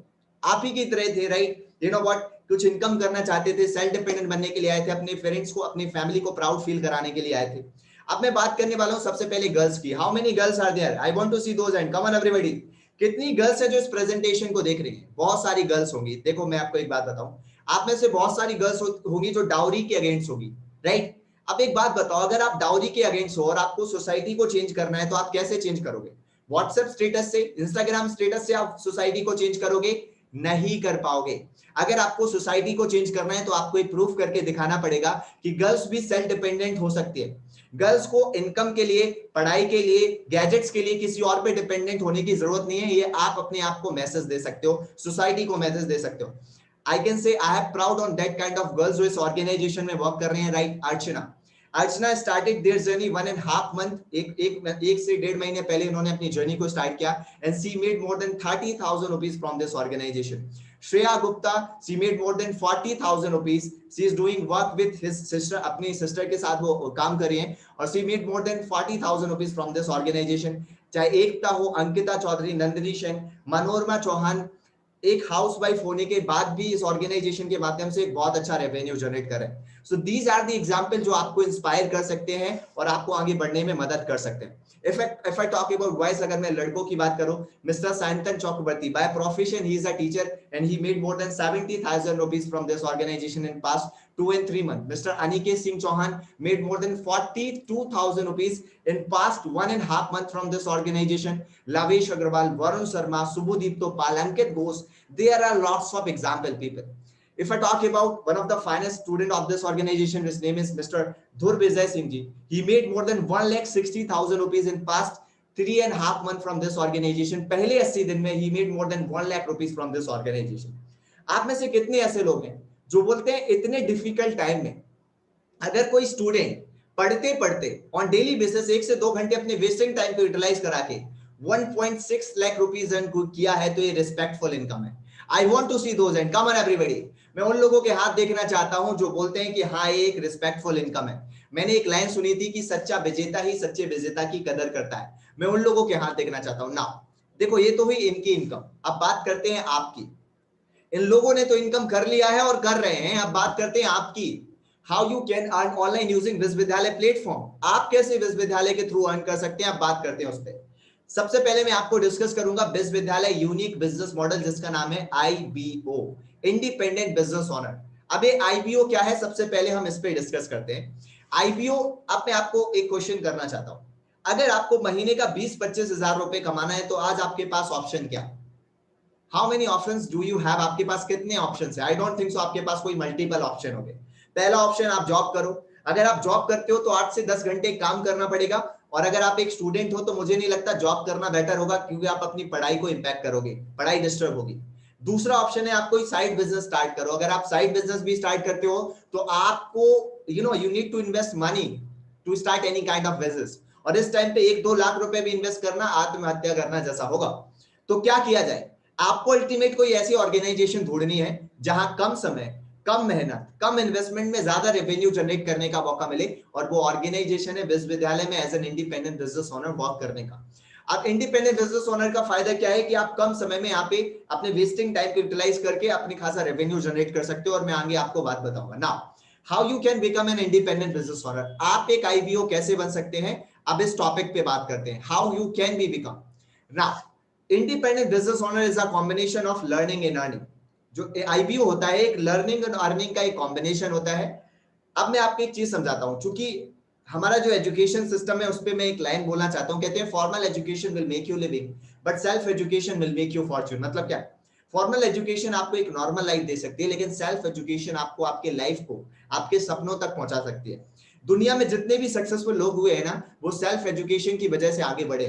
आप ही की तरह थे, राइट? यू नो व्हाट, कुछ इनकम करना चाहते थे, सेल्फ डिपेंडेंट बनने के लिए आए थे, अपने पेरेंट्स को, अपनी फैमिली को प्राउड फील कराने के लिए आए थे। अब मैं बात करने वाला हूं सबसे पहले गर्ल्स की। How many girls are there? I want to see those hand come on everybody. कितनी गर्ल्स है जो इस प्रेजेंटेशन को देख रही है? बहुत सारी गर्ल्स होंगी। देखो मैं आपको एक बात बताऊं, आप में से बहुत सारी गर्ल्स होंगी जो डाउरी के अगेंस्ट होगी, राइट? अब एक बात बताओ, अगर आप डाउरी के अगेंस्ट हो और आपको सोसाइटी को चेंज करना है तो आप कैसे चेंज करोगे? व्हाट्सएप स्टेटस से, इंस्टाग्राम स्टेटस से आप सोसाइटी को चेंज करोगे? नहीं कर पाओगे। अगर आपको सोसाइटी को चेंज करना है तो आपको एक प्रूफ करके दिखाना पड़ेगा कि गर्ल्स भी सेल्फ डिपेंडेंट हो सकती है। गर्ल्स को इनकम के लिए, पढ़ाई के लिए, गैजेट्स के लिए किसी और पे डिपेंडेंट होने की जरूरत नहीं है। ये आप अपने आप को मैसेज दे सकते हो, सोसाइटी को मैसेज दे सकते हो। आई can say I have proud on that kind of girls जो इस ऑर्गेनाइजेशन में वर्क कर रहे हैं, right? Archana started their journey 1.5 month, एक से 1.5 महीने पहले इन्होंने अपनी जर्नी को स्टार्ट किया and she made more than 30,000 rupees from this organisation. Shreya Gupta, she made more than 40,000 rupees. She is doing work with his sister, अपनी सिस्टर के साथ वो काम कर रही हैं, और she made more than 40,000 rupees from this organisation. चाहे एकता हो, अंकिता चौधरी, नंदिनी सेन, मनोरमा चौहान, एक हाउसवाइफ होने के बाद भी इस ऑर्गेनाइजेशन के माध्यम से एक बहुत अच्छा रेवेन्यू जनरेट कर रहे हैं। So these are the example जो आपको इंस्पायर कर सकते हैं और आपको आगे बढ़ने में मदद कर सकते हैं। If I talk about boys, अगर मैं लड़कों की बात करूं, mister Sayantan Chakraborty, by profession he is a teacher and he made more than 70,000 rupees from this organisation in past 2 and 3 months. Mr. Aniket Singh Chauhan made more than 42,000 rupees in past 1.5 months from this organization. Lavesh Agarwal, Varun Sharma, Subhudip Topal, Ankit Ghosh. There are lots of example people. If I talk about one of the finest student of this organization, his name is Mr. Dhur Vijay Singh ji. He made more than 1,60,000 rupees in past 3.5 months from this organization. पहले 80 दिन में he made more than 1 lakh rupees from this organization. आप में से कितने ऐसे लोग हैं जो बोलते हैं इतने डिफिकल्ट टाइम में अगर कोई स्टूडेंट पढ़ते पढ़ते ऑन डेली बेसिस 1 से 2 घंटे अपने वेस्टिंग टाइम को यूटिलाइज करा के 1.6 लाख रुपीस अर्न किया है तो ये रिस्पेक्टफुल इनकम है। I want to see those hand come on everybody. मैं उन लोगों के हाथ देखना चाहता हूं जो बोलते हैं कि हाँ ये एक रिस्पेक्टफुल इनकम है। मैंने एक लाइन सुनी थी कि सच्चा विजेता ही सच्चे विजेता की कदर करता है। मैं उन लोगों के हाथ देखना चाहता हूं ना। देखो ये तो हुई इनकी इनकम, अब बात करते हैं आपकी। इन लोगों ने तो इनकम कर लिया है और कर रहे हैं, अब बात करते हैं आपकी। How you can earn online using विश्वविद्यालय प्लेटफॉर्म। आप कैसे विश्वविद्यालय के थ्रू अर्न कर सकते हैं, अब बात करते हैं उस पर। सबसे पहले मैं आपको डिस्कस करूंगा विश्वविद्यालय यूनिक बिजनेस मॉडल जिसका नाम है आईबीओ, इंडिपेंडेंट बिजनेस ओनर। अब ये आईबीओ क्या है, सबसे पहले हम इस पे डिस्कस करते हैं। आईबीओ, अब मैं आपको एक क्वेश्चन करना चाहता हूं। अगर आपको महीने का 20-25 हजार रुपए कमाना है तो आज आपके पास ऑप्शन क्या? How many options do you have? आपके पास कितने ऑप्शंस है? आई डोंट थिंक सो आपके पास कोई मल्टीपल ऑप्शन होंगे। पहला ऑप्शन, आप जॉब करो। अगर आप जॉब करते हो तो 8 से 10 घंटे काम करना पड़ेगा, और अगर आप एक स्टूडेंट हो तो मुझे नहीं लगता जॉब करना बेटर होगा, क्योंकि आप अपनी पढ़ाई को इंपैक्ट करोगे, पढ़ाई डिस्टर्ब होगी। दूसरा ऑप्शन है आप कोई साइड बिजनेस स्टार्ट करो। अगर आप साइड बिजनेस भी स्टार्ट करते हो तो आपको you need to invest money to start any kind of business, और इस टाइम पे 1-2 लाख रुपए भी इन्वेस्ट करना आत्महत्या करना जैसा होगा। तो क्या किया जाए? आपको अल्टीमेट कोई ऐसी ऑर्गेनाइजेशन ढूंढनी है जहां कम समय, कम मेहनत, कम इन्वेस्टमेंट में ज्यादा रेवेन्यू जनरेट करने का मौका मिले, और वो ऑर्गेनाइजेशन है विश्वविद्यालय में as an independent business owner work करने का। अब इंडिपेंडेंट बिजनेस ओनर का फायदा क्या है कि आप कम समय में यहाँ पे अपने वेस्टिंग टाइम को यूटिलाइज करके अपनी खासा रेवेन्यू जनरेट कर सकते हो, और मैं आगे आपको बात बताऊंगा ना। How you can become an independent business owner, आप एक आईबीओ कैसे बन सकते हैं, अब इस टॉपिक पे बात करते हैं। How you can be become ना। Independent business owner is a combination of learning and earning. जो आईबीओ होता है एक लर्निंग एंड अर्निंग का एक कॉम्बिनेशन होता है। अब मैं आपको एक चीज समझाता हूं, क्योंकि हमारा जो एजुकेशन सिस्टम है उस पर मैं एक लाइन बोलना चाहता हूं। कहते हैं formal education will make you living but self education will make you Fortune. मतलब क्या? फॉर्मल एजुकेशन आपको एक नॉर्मल लाइफ दे सकती है, लेकिन सेल्फ एजुकेशन आपको आपके लाइफ को आपके सपनों तक पहुंचा सकती है। दुनिया में जितने भी सक्सेसफुल लोग हुए हैं ना, वो सेल्फ एजुकेशन की वजह से आगे बढ़े।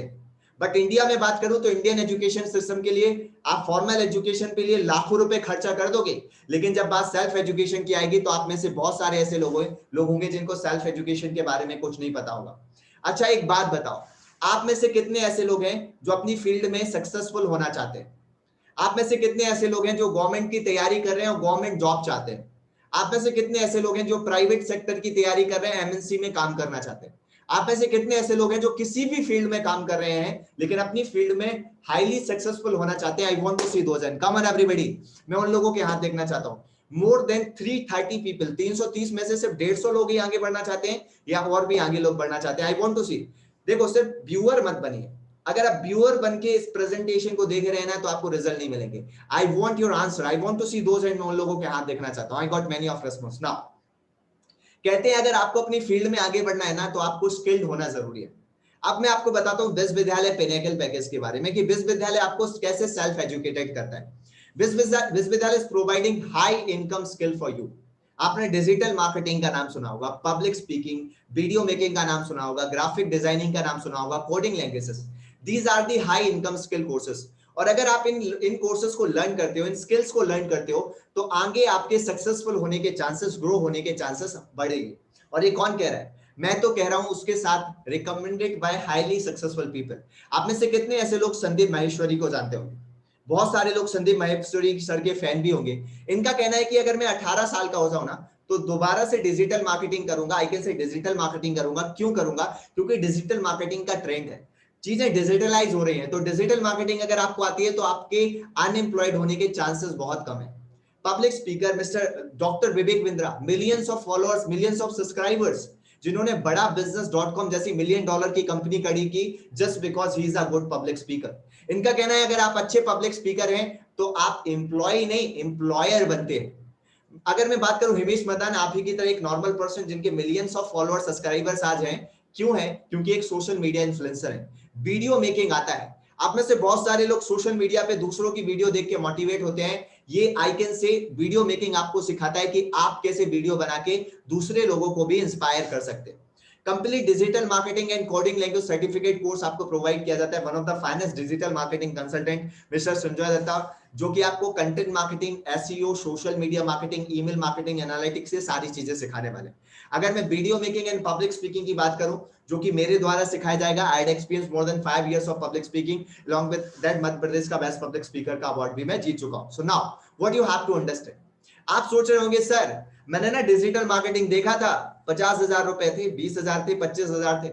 बट इंडिया में बात करूं तो इंडियन एजुकेशन सिस्टम के लिए आप फॉर्मल एजुकेशन के लिए लाखों रुपए खर्चा कर दोगे, लेकिन जब बात सेल्फ एजुकेशन की आएगी तो आप में से बहुत सारे ऐसे लोग होंगे जिनको सेल्फ एजुकेशन के बारे में कुछ नहीं पता होगा। अच्छा एक बात बताओ, आप में से कितने ऐसे लोग हैं जो अपनी फील्ड में सक्सेसफुल होना चाहते हैं? आप में से कितने ऐसे लोग हैं जो गवर्नमेंट की तैयारी कर रहे हैं और गवर्नमेंट जॉब चाहते हैं? आप में से कितने ऐसे लोग हैं जो प्राइवेट सेक्टर की तैयारी कर रहे हैं, एमएनसी में काम करना चाहते हैं? आप में से कितने ऐसे लोग हैं जो किसी भी फील्ड में काम कर रहे हैं लेकिन अपनी फील्ड में हाईली सक्सेसफुल होना चाहते हैं? I want to see those hand, come on everybody. मैं उन लोगों के हाथ देखना चाहता हूं। मोर देन 330 पीपल, 330 में से सिर्फ 150 लोग ही आगे बढ़ना चाहते हैं या और भी आगे लोग बढ़ना चाहते हैं? आई वांट टू सी। देखो सिर्फ व्यूअर मत बनिए, अगर आप व्यूअर बन के इस प्रेजेंटेशन को देख रहे हैं ना तो आपको रिजल्ट नहीं मिलेंगे। I want your answer, I want to see those hand मैं उन लोगों के हाथ देखना चाहता हूं। I got many of response now. कहते हैं अगर आपको अपनी फील्ड में आगे बढ़ना है ना तो आपको स्किल्ड होना जरूरी है। अब मैं आपको बताता हूं विश्वविद्यालय पिनेकल पैकेज के बारे में कि विश्वविद्यालय आपको कैसे सेल्फ एजुकेटेड करता है। विश्वविद्यालय is providing high income skill for you. आपने डिजिटल मार्केटिंग का नाम सुना होगा, पब्लिक स्पीकिंग, वीडियो मेकिंग का नाम सुना होगा, ग्राफिक डिजाइनिंग का नाम सुना होगा, coding languages. These are the high income skill courses. और अगर आप इन कोर्सेज को लर्न करते हो, इन स्किल्स को लर्न करते हो, तो आगे आपके सक्सेसफुल होने के चांसेस, ग्रो होने के चांसेस बढ़ेंगे। और ये कौन कह रहा है? मैं तो कह रहा हूं उसके साथ recommended by highly successful people. आप में से कितने ऐसे लोग संदीप माहेश्वरी को जानते होंगे? बहुत सारे लोग संदीप माहेश्वरी सर के फैन भी होंगे। इनका कहना है कि अगर मैं 18 साल का हो जाऊं ना तो दोबारा से डिजिटल मार्केटिंग करूंगा। आई कैन से डिजिटल मार्केटिंग करूंगा। क्यों करूंगा? क्योंकि डिजिटल मार्केटिंग का ट्रेंड है, चीजें डिजिटलाइज हो रही हैं। तो डिजिटल मार्केटिंग अगर आपको आती है तो आपके अनएम्प्लॉयड होने के चांसेस बहुत कम है। Public speaker mister doctor Vivek Bindra, millions of followers, millions of subscribers, जिन्होंने बड़ा business.com जैसी $1 मिलियन की कंपनी खड़ी की just because he is a good public speaker. इनका कहना है अगर आप अच्छे पब्लिक स्पीकर हैं तो आप एम्प्लॉय नहीं एम्प्लॉयर बनते हैं। अगर मैं बात करूं हिमेश मदान, आप ही की तरह एक नॉर्मल पर्सन जिनके मिलियंस ऑफ फॉलोअर्स सब्सक्राइबर्स आज हैं, क्यों है? क्योंकि एक सोशल मीडिया इन्फ्लुएंसर है, वीडियो मेकिंग आता है। आप में से बहुत सारे लोग सोशल मीडिया पे दूसरों की वीडियो देख के मोटिवेट होते हैं। ये आई कैन से वीडियो मेकिंग आपको सिखाता है कि आप कैसे वीडियो बना के दूसरे लोगों को भी इंस्पायर कर सकते हैं। Complete digital marketing and coding language certificate course आपको प्रोवाइड किया जाता है। One of the finest digital marketing consultant mister Sanjay Dutta, जो कि आपको content marketing, SEO, social media marketing, email marketing, analytics से सारी चीजें सिखाने वाले। अगर मैं video making and public speaking की बात करूं, जो कि मेरे द्वारा सिखाया जाएगा, I had experience more than 5 years of public speaking, along with that Madhya Pradesh का बेस्ट पब्लिक स्पीकर का अवार्ड भी मैं जीत चुका हूं। So now what you have to understand, आप सोच रहे होंगे सर मैंने ना डिजिटल मार्केटिंग देखा था, 50,000 रुपए थे, 20,000 थे, 25,000 थे।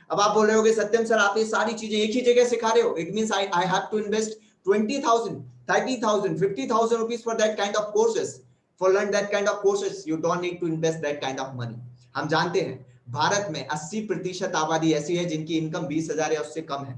अब आप बोल रहे होगे सत्यम सर आप ये सारी चीजें एक ही जगह सिखा रहे हो, it means I have to invest 20,000, 30,000, 50,000 rupees for that kind of courses, for learn that kind of courses you don't need to invest that kind of money। हम जानते हैं भारत में 80% आबादी ऐसी है जिनकी इनकम 20,000 या उससे कम है,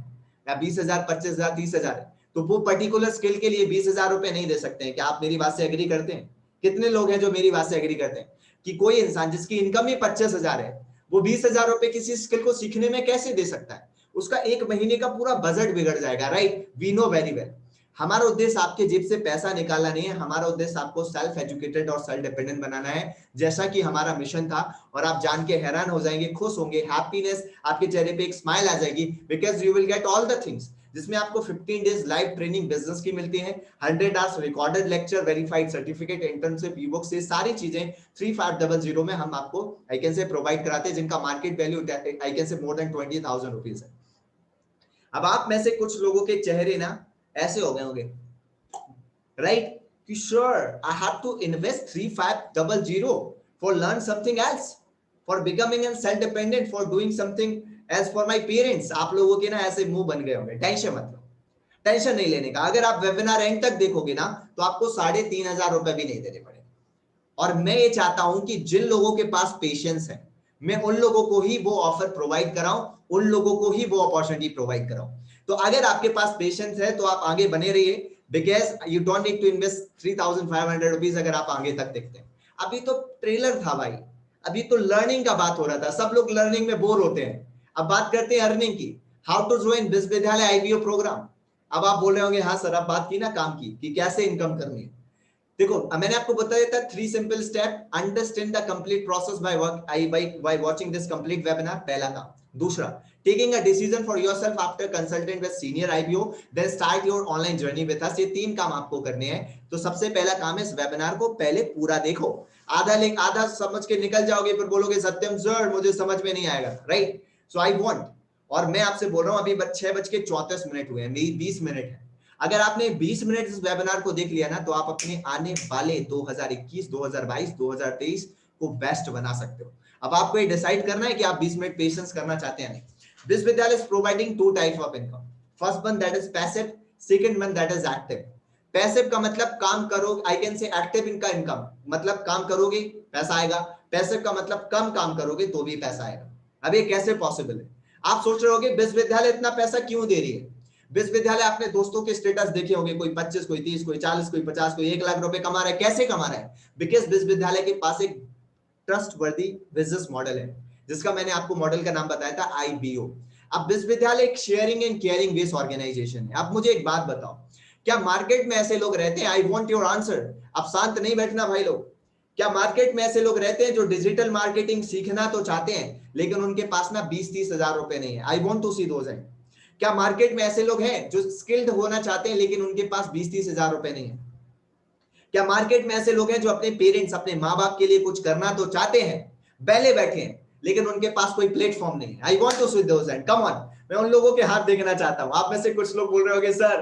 या 20,000, 25,000, 30,000 है, तो वो पर्टिकुलर स्किल के लिए 20,000 रुपए नहीं दे सकते हैं। क्या आप मेरी बात से एग्री करते हैं? कितने लोग हैं जो मेरी बात से एग्री करते हैं कि कोई इंसान जिसकी इनकम ही 25,000 है वो 20,000 रुपए किसी स्किल को सीखने में कैसे दे सकता है? उसका एक महीने का पूरा बजट बिगड़ जाएगा, right? We know very well. हमारा उद्देश्य आपके जेब से पैसा निकालना नहीं है, हमारा उद्देश्य आपको सेल्फ एजुकेटेड और सेल्फ डिपेंडेंट बनाना है, जैसा कि हमारा मिशन था। और आप जान के हैरान हो जाएंगे, खुश होंगे, हैप्पीनेस आपके चेहरे पे एक स्माइल आ जाएगी, because you will get all the things, जिसमें आपको 15 डेज लाइव ट्रेनिंग बिजनेस की मिलती है, 100 hours recorded lecture, verified certificate, internship, e-book से सारी चीजें 3500 में हम आपको आई कैन से प्रोवाइड कराते हैं, जिनका मार्केट वैल्यू आई कैन से मोर देन 20,000 रुपीज है। अब आप में से कुछ लोगों के चेहरे ना ऐसे हो गए होंगे, राइट, कि sure I have to invest 3500 for learn something else, for becoming an self dependent, for doing something as for my parents. आप लोगों के ना ऐसे मुंह बन गए होंगे। टेंशन मत लो, टेंशन नहीं लेने का। अगर आप वेबिनार एंड तक देखोगे ना तो आपको 3,500 रुपए भी नहीं देने पड़ेंगे। और मैं ये चाहता हूं कि जिन लोगों के पास पेशेंस है, मैं उन लोगों को ही वो ऑफर प्रोवाइड कराऊं, उन लोगों को ही वो अपॉर्चुनिटी प्रोवाइड कराऊं। तो अगर आपके पास पेशेंस है तो आप आगे बने रहिए, because you don't need to invest 3,500 rupees अगर आप आगे तक देखते हैं। अभी तो ट्रेलर था भाई, अभी तो लर्निंग का बात हो रहा था, सब लोग लर्निंग में बोर होते हैं। अब बात करते हैं अर्निंग की। हाउ टू ज्वाइन विश्वविद्यालय आईबीओ प्रोग्राम। अब आप बोल रहे होंगे हाँ सर, अब बात की ना काम की कि कैसे इनकम करनी है। देखो मैंने आपको बताया था 3 simple step, understand the complete process by watching this complete webinar, पहला काम। दूसरा, taking a decision for yourself after consulting with senior IBO, then start your online journey with us. ये 3 काम आपको करने हैं। तो सबसे पहला काम है इस वेबिनार को पहले पूरा देखो। आधा समझ के निकल जाओगे, फिर बोलोगे सत्यम सर मुझे समझ में नहीं आएगा, राइट? सो आई वांट, और मैं आपसे बोल रहा हूं अभी 6:34 हुए हैं, मेरी 20 मिनट है। अगर आपने 20 मिनट इस वेबिनार को देख लिया ना, तो आप अपने आने वाले 2021, 2022, 2023 को बेस्ट बना सकते हो। अब आपको ये डिसाइड करना है कि आप 20 मिनट पेशेंस करना चाहते हैं नहीं। विश्वविद्यालय is providing 2 types of income. First one that is passive, second one that is active. Passive का मतलब काम करो, आई कैन से एक्टिव इनका इनकम मतलब काम करोगे पैसा आएगा। पैसिव का मतलब कम काम करोगे तो भी पैसा आएगा। अब ये कैसे पॉसिबल है? आप सोच रहे होगे विश्वविद्यालय इतना पैसा क्यों दे रही है? विश्वविद्यालय अपने दोस्तों के स्टेटस देखे होंगे, कोई 25, कोई 30, कोई 40, कोई 50, कोई 1 लाख रुपए कमा रहा है। कैसे कमा रहा है? बिकॉज विश्वविद्यालय के पास एक ट्रस्टवर्दी बिजनेस मॉडल है, जिसका मैंने आपको मॉडल का नाम बताया था, आईबीओ। अब विश्वविद्यालय एक sharing and caring based organisation है। अब मुझे एक बात बताओ, क्या मार्केट में ऐसे लोग रहते हैं? I want your answer. अब शांत नहीं बैठना भाई लोग। क्या मार्केट में ऐसे लोग रहते हैं जो डिजिटल मार्केटिंग सीखना तो चाहते हैं, लेकिन उनके पास ना 20-30 हजार रुपए नहीं है? I want to see those hand. क्या मार्केट में ऐसे लोग हैं जो स्किल्ड होना चाहते हैं, लेकिन उनके पास 20-30 हजार रुपए नहीं है? क्या मार्केट में ऐसे लोग हैं जो अपने पेरेंट्स, अपने माँ बाप के लिए कुछ करना तो चाहते हैं, बैले बैठे हैं, लेकिन उनके पास कोई प्लेटफॉर्म नहीं है? I want to see those hand, come on. मैं उन लोगों के हाथ देखना चाहता हूं। आप में से कुछ लोग बोल रहे होंगे सर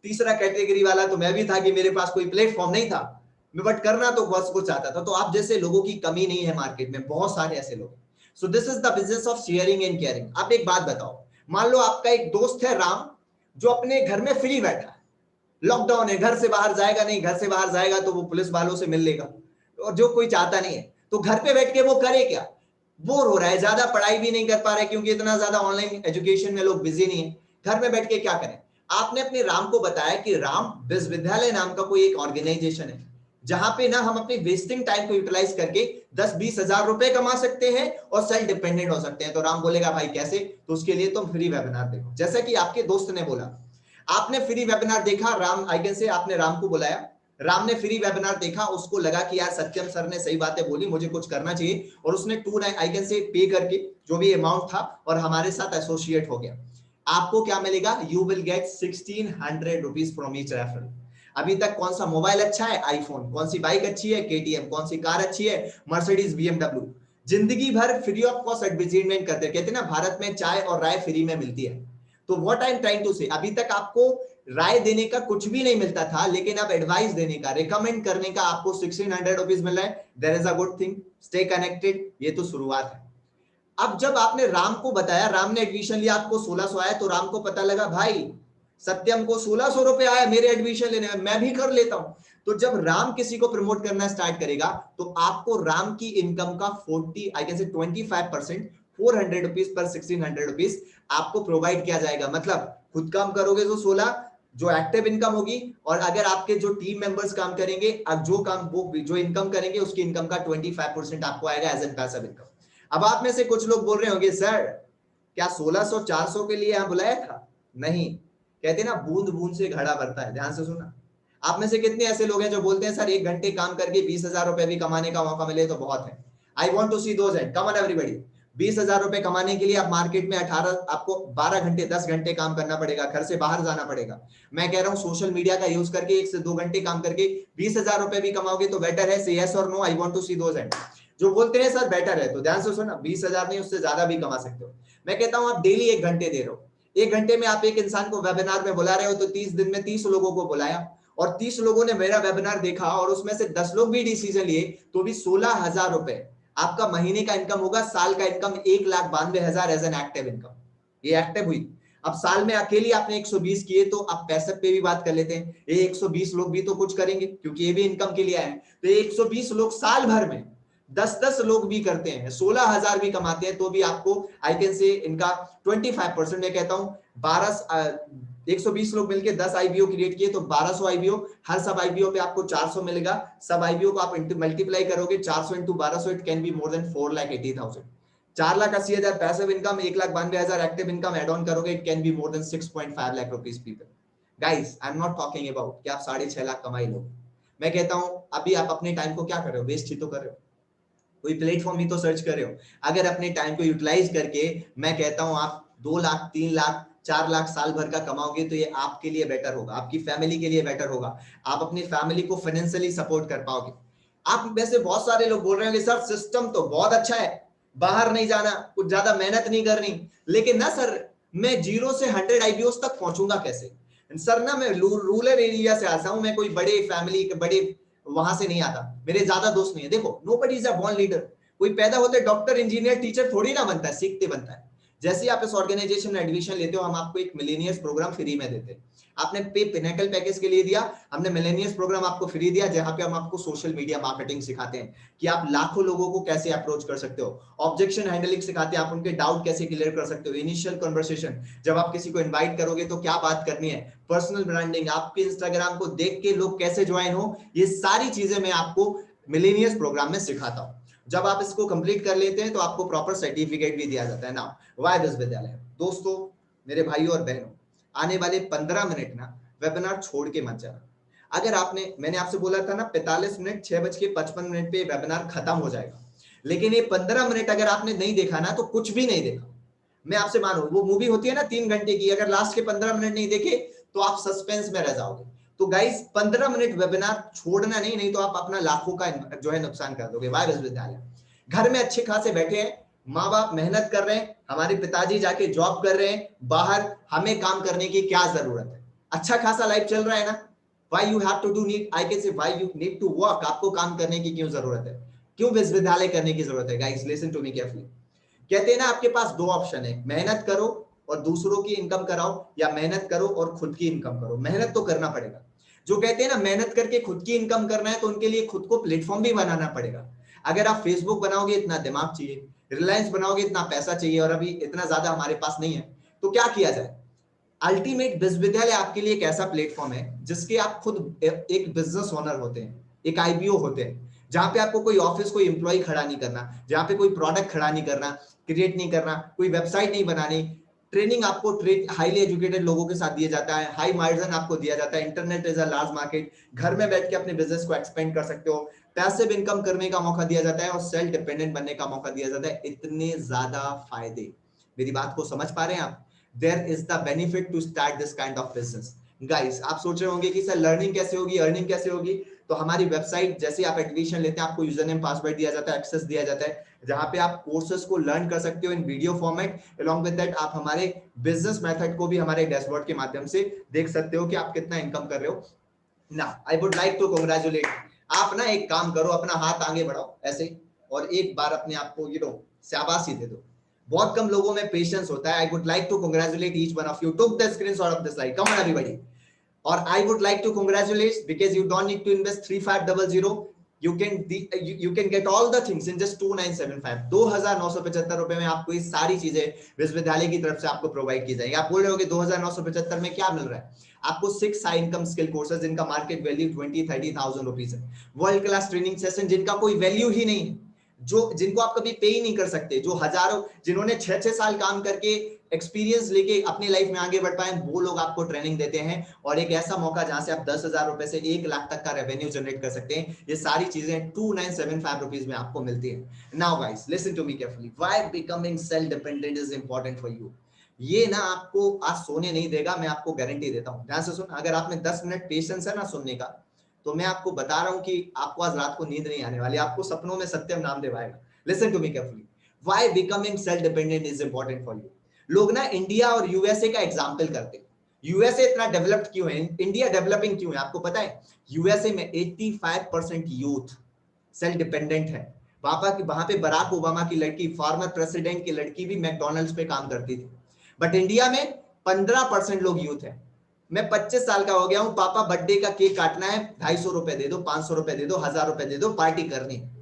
तीसरा कैटेगरी वाला तो मैं भी था कि मेरे पास कोई प्लेटफॉर्म नहीं था, मैं बट करना तो बहुत कुछ चाहता था। तो आप जैसे लोगों की कमी नहीं है मार्केट में, बहुत सारे ऐसे लोग। सो this is the business of sharing and caring. आप एक बात बताओ, मान लो आपका एक दोस्त है राम, जो अपने घर में फ्री बैठा है, लॉकडाउन है, घर से बाहर जाएगा नहीं, घर से बाहर जाएगा तो वो पुलिस वालों से मिल लेगा, और जो कोई चाहता नहीं है। तो घर पे बैठ के वो करे क्या? बोर हो रहा है, ज्यादा पढ़ाई भी नहीं कर पा रहे क्योंकि इतना ज्यादा ऑनलाइन एजुकेशन में लोग बिजी नहीं है। घर में बैठ के क्या करें? आपने अपने राम को बताया कि राम, विश्वविद्यालय नाम का कोई एक ऑर्गेनाइजेशन है जहां पे ना हम अपनी वेस्टिंग टाइम को यूटिलाइज करके 10-20 हजार रुपए कमा सकते हैं और सेल्फ डिपेंडेंट हो सकते हैं। तो राम बोलेगा भाई कैसे? तो उसके लिए तुम फ्री वेबिनार देखो। जैसा कि आपके दोस्त ने बोला, आपने फ्री वेबिनार देखा, राम आई कैन से आपने राम को बुलाया, राम ने फ्री वेबिनार देखा, उसको लगा कि यार सत्यम सर ने सही बातें बोली, मुझे कुछ करना चाहिए, और उसने 2 आई कैन से पे करके जो भी अमाउंट था और हमारे साथ एसोसिएट हो गया। आपको क्या मिलेगा? You will get 1600 rupees from each referral. अभी तक कौन सा मोबाइल अच्छा है? आईफोन। कौन सी बाइक अच्छी है? केटीएम। कौन सी कार अच्छी है? Mercedes, BMW. जिंदगी भर फ्री ऑफ कॉस्ट एडवर्टाइजमेंट करते हैं। कहते हैं ना भारत में चाय और राय फ्री में मिलती है। तो what I am trying to say, अभी तक आपको राय देने का कुछ भी नहीं मिलता था, लेकिन अब एडवाइस देने का, रिकमेंड करने का आपको 1600 रुपीज मिल रहा है। There is a good thing, stay connected. ये तो शुरुआत है। अब जब आपने राम को बताया, राम ने एडमिशन लिया, आपको 1600 आया, तो राम को पता लगा भाई सत्यम को 1600 रुपए आया मेरे एडमिशन लेने में, मैं भी कर लेता हूं। तो जब राम किसी को प्रमोट करना स्टार्ट करेगा, तो आपको राम की इनकम का 40 आई कैन से 25%, 400 रुपीज पर 1600 रुपीज आपको प्रोवाइड किया जाएगा। मतलब खुद काम करोगे तो 16 जो एक्टिव इनकम होगी, और अगर आपके जो टीम मेंबर्स काम करेंगे, अब जो काम वो जो इनकम करेंगे उसकी इनकम का 25% आपको आएगा एज एन पैसिव इनकम। अब आप में से कुछ लोग बोल रहे होंगे सर क्या 1600 400 के लिए यहां बुलाया था? नहीं, कहते ना बूंद बूंद से घड़ा भरता है। ध्यान से सुना। आप में से कितने ऐसे लोग हैं जो बोलते हैं सर 1 घंटे काम करके 20,000 रुपए भी कमाने का मौका मिले तो बहुत है? I want to see those hand, come on everybody. 20,000 रुपए कमाने के लिए आप मार्केट में 18 आपको 12 घंटे 10 घंटे काम करना पड़ेगा, घर से बाहर जाना पड़ेगा। मैं कह रहा हूं सोशल मीडिया का यूज करके 1 से 2 घंटे काम करके 20,000 रुपए भी कमाओगे तो बेटर है। से यस और no, I want to see those hand. जो बोलते हैं सर बेटर है, तो ध्यान से सुना, 20,000 नहीं उससे ज्यादा भी कमा सकते हो। मैं कहता हूं आप डेली 1 घंटे दे रहे हो, 1 घंटे में आप एक इंसान को वेबिनार में बुला रहे हो, तो 30 दिन में 30 लोगों को बुलाया, और 30 लोगों ने मेरा वेबिनार देखा, और उसमें से 10 लोग भी डिसीजन लिए, तो भी 16,000 रुपए आपका महीने का इनकम होगा। साल का income 1,92,000 as an active income. ये एक्टिव हुई। अब साल में अकेली आपने 120 किए, तो आप पैसे पे भी बात कर लेते हैं। ये 120 लोग भी तो कुछ करेंगे, क्योंकि ये भी इनकम के लिए आए हैं। तो ये 120 लोग साल भर में 10-10 लोग भी करते हैं, 16,000 भी कमाते हैं, तो भी आपको आई कैन से इनका 25%, मैं कहता हूं 120 लोग मिलकर 10 आईबीओ क्रिएट किए तो 1200 आईबीओ, हर सब आईबीओ पे आपको 400 मिलेगा। सब आईबीओ को आप मल्टीप्लाई करोगे, 400 into 1200, it can be more than 4,80,000। 4,80,000 passive income, 1,92,000 active income, add on करोगे, it can be more than 6.5 lakh rupees people. Guys I am not talking about कि आप 6.5 लाख कमाई लो। मैं कहता हूं अभी आप अपने टाइम को क्या कर रहे हो, वेस्ट ही तो कर रहे हो, कोई प्लेटफॉर्म ही तो सर्च कर रहे हो। अगर अपने टाइम को यूटिलाइज करके मैं कहता हूं आप 2 लाख 3 लाख 4 लाख साल भर का कमाओगे तो ये आपके लिए बेटर होगा, आपकी फैमिली के लिए बेटर होगा, आप अपनी फैमिली को फाइनेंशियली सपोर्ट कर पाओगे। आप वैसे बहुत सारे लोग बोल रहे हैं सर सिस्टम तो बहुत अच्छा है, बाहर नहीं जाना, कुछ ज्यादा मेहनत नहीं करनी, लेकिन ना सर मैं 0 से 100 आईबीओस तक पहुंचूंगा कैसे? सर ना मैं रूरल एरिया से आता हूं, मैं कोई बड़े फैमिली के बड़े वहां से नहीं आता, मेरे ज्यादा दोस्त नहीं है। देखो nobody is a born leader, कोई पैदा होते डॉक्टर इंजीनियर टीचर थोड़ी ना बनता है, सीखते बनता है। जैसे ही आप इस ऑर्गेनाइजेशन में एडमिशन लेते हो हम आपको एक मिलेनियर्स प्रोग्राम फ्री में देते हैं। आपने पे पिनेकल पैकेज के लिए दिया, हमने मिलेनियर्स प्रोग्राम आपको फ्री दिया, जहां पे हम आपको सोशल मीडिया मार्केटिंग सिखाते हैं कि आप लाखों लोगों को कैसे अप्रोच कर सकते हो, ऑब्जेक्शन हैंडलिंग सिखाते हैं, आप उनके डाउट कैसे क्लियर कर सकते हो, इनिशियल कन्वर्सेशन जब आप किसी को इनवाइट करोगे तो क्या बात करनी है, पर्सनल ब्रांडिंग, आपके इंस्टाग्राम को देख के लोग कैसे ज्वाइन हो, ये सारी चीजें मैं आपको मिलेनियर्स प्रोग्राम में सिखाता हूं। जब आप इसको कंप्लीट कर लेते हैं तो आपको प्रॉपर सर्टिफिकेट भी दिया जाता है ना। वाय विश्वविद्यालय दोस्तों, मेरे भाइयों और बहनों, आने वाले 15 मिनट ना वेबिनार छोड़ के मत जाना। अगर आपने, मैंने आपसे बोला था ना 45 मिनट 6:55 पे वेबिनार खत्म हो जाएगा, लेकिन ये 15 मिनट अगर आपने नहीं देखा ना तो कुछ भी नहीं देखा। मैं आपसे मानो वो मूवी होती है ना 3 घंटे की, अगर लास्ट के 15 मिनट नहीं देखे तो आप सस्पेंस में रह जाओगे। तो गाइस 15 मिनट वेबिनार छोड़ना नहीं, नहीं तो आप अपना लाखों का जो है नुकसान कर दोगे। वाय विश्वविद्यालय, घर में अच्छे खासे बैठे हैं, माँ बाप मेहनत कर रहे हैं, हमारे पिताजी जाके जॉब कर रहे हैं बाहर, हमें काम करने की क्या जरूरत है, अच्छा खासा लाइफ चल रहा है ना। Why you have to do need, I can say why you need to work, आपको काम करने की क्यों जरूरत है, क्यों विश्वविद्यालय करने की जरूरत है? Guys listen to me carefully. कहते हैं ना आपके पास 2 ऑप्शन है, मेहनत करो और दूसरों की इनकम कराओ, या मेहनत करो और खुद की इनकम करो। मेहनत तो करना पड़ेगा। जो कहते हैं ना मेहनत करके खुद की इनकम करना है तो उनके लिए खुद को प्लेटफॉर्म भी बनाना पड़ेगा। अगर आप फेसबुक बनाओगे इतना दिमाग चाहिए, रिलायंस बनाओगे इतना पैसा चाहिए, और अभी इतना ज्यादा हमारे पास नहीं है, तो क्या किया जाए? अल्टीमेट विश्वविद्यालय आपके लिए एक ऐसा प्लेटफॉर्म है जिसके आप खुद एक बिजनेस ओनर होते हैं, एक आईबीओ होते हैं, जहां पे आपको कोई ऑफिस कोई एम्प्लॉय खड़ा नहीं करना, जहां पे कोई प्रोडक्ट खड़ा नहीं करना, क्रिएट नहीं करना, कोई वेबसाइट नहीं बनानी। ट्रेनिंग आपको हाईली एजुकेटेड लोगों के साथ दिया जाता है, हाई मार्जिन आपको दिया जाता है, internet is a large market, घर में बैठ के अपने बिजनेस को एक्सपेंड कर सकते हो, पैसिव इनकम करने का मौका दिया जाता है और सेल्फ डिपेंडेंट बनने का मौका दिया जाता है। इतने ज्यादा फायदे, मेरी बात को समझ पा रहे हैं आप? There is the benefit to start this kind of business. Guys, आप सोच रहे होंगे कि सर लर्निंग कैसे होगी, अर्निंग कैसे होगी? तो हमारी वेबसाइट जैसे आप एडमिशन लेते हैं आपको यूजर नेम पासवर्ड दिया जाता है, एक्सेस दिया जाता है, जहां पे आप कोर्सेज को लर्न कर सकते हो in video format. Along with that आप हमारे बिजनेस मेथड को भी हमारे डैशबोर्ड के माध्यम से देख सकते हो कि आप कितना इनकम कर रहे हो ना। I would like to congratulate आप ना, एक काम करो, अपना हाथ आगे बढ़ाओ ऐसे और एक बार अपने आप को शाबाशी दे दो। बहुत कम लोगों में पेशेंस होता है। I would like to congratulate each one of you, took the screenshot of this slide, come on everybody. और I would like to congratulate because you don't need to invest 3500, you can get all the things in just 2975, 2975 रुपए में आपको ये सारी चीजें विश्वविद्यालय की तरफ से आपको प्रोवाइड की जाएगी। आप बोल रहे हो कि 2975 में क्या मिल रहा है आपको? 6 हाई इनकम स्किल कोर्सेज जिनका मार्केट वैल्यू 20-30,000 रुपीज है, वर्ल्ड क्लास ट्रेनिंग सेशन जिनका कोई वैल्यू ही नहीं है, जिनको आप कभी पे ही नहीं कर सकते, जो हजारों, जिन्होंने 6-6 साल काम करके एक्सपीरियंस लेके अपनी लाइफ में आगे बढ़ पाए, वो लोग आपको ट्रेनिंग देते हैं। और एक ऐसा मौका जहां से आप 10,000 रुपए से 1 लाख तक का रेवेन्यू जनरेट कर सकते हैं। ये सारी चीजें 2975 रुपीज में आपको मिलती है। Now guys listen to me carefully, why becoming self dependent is important for you. ये ना आपको आज सोने नहीं देगा, मैं आपको गारंटी देता हूं। ध्यान से सुन, अगर आप में 10 मिनट पेशेंस है ना सुनने का, तो मैं आपको बता रहा हूं कि आपको आज रात को नींद नहीं आने वाली, आपको सपनों में सत्यम नामदेव आएगा। Listen to me carefully, why becoming self dependent is important for you. लोग ना इंडिया और यूएसए का एग्जांपल करते हैं, यूएसए इतना डेवलप्ड क्यों है, इंडिया डेवलपिंग क्यों है? आपको पता है यूएसए में 85% यूथ सेल्फ डिपेंडेंट है। वहां पे बराक ओबामा की लड़की, फॉर्मर प्रेसिडेंट की लड़की भी मैकडॉनल्ड्स पे काम करती थी। बट इंडिया में 15% लोग यूथ है। मैं 25 साल का हो गया हूं, पापा बर्थडे का केक काटना है, 250 रुपए दे दो, 500 रुपए दे दो, 1000 रुपए दे दो, पार्टी करनी है।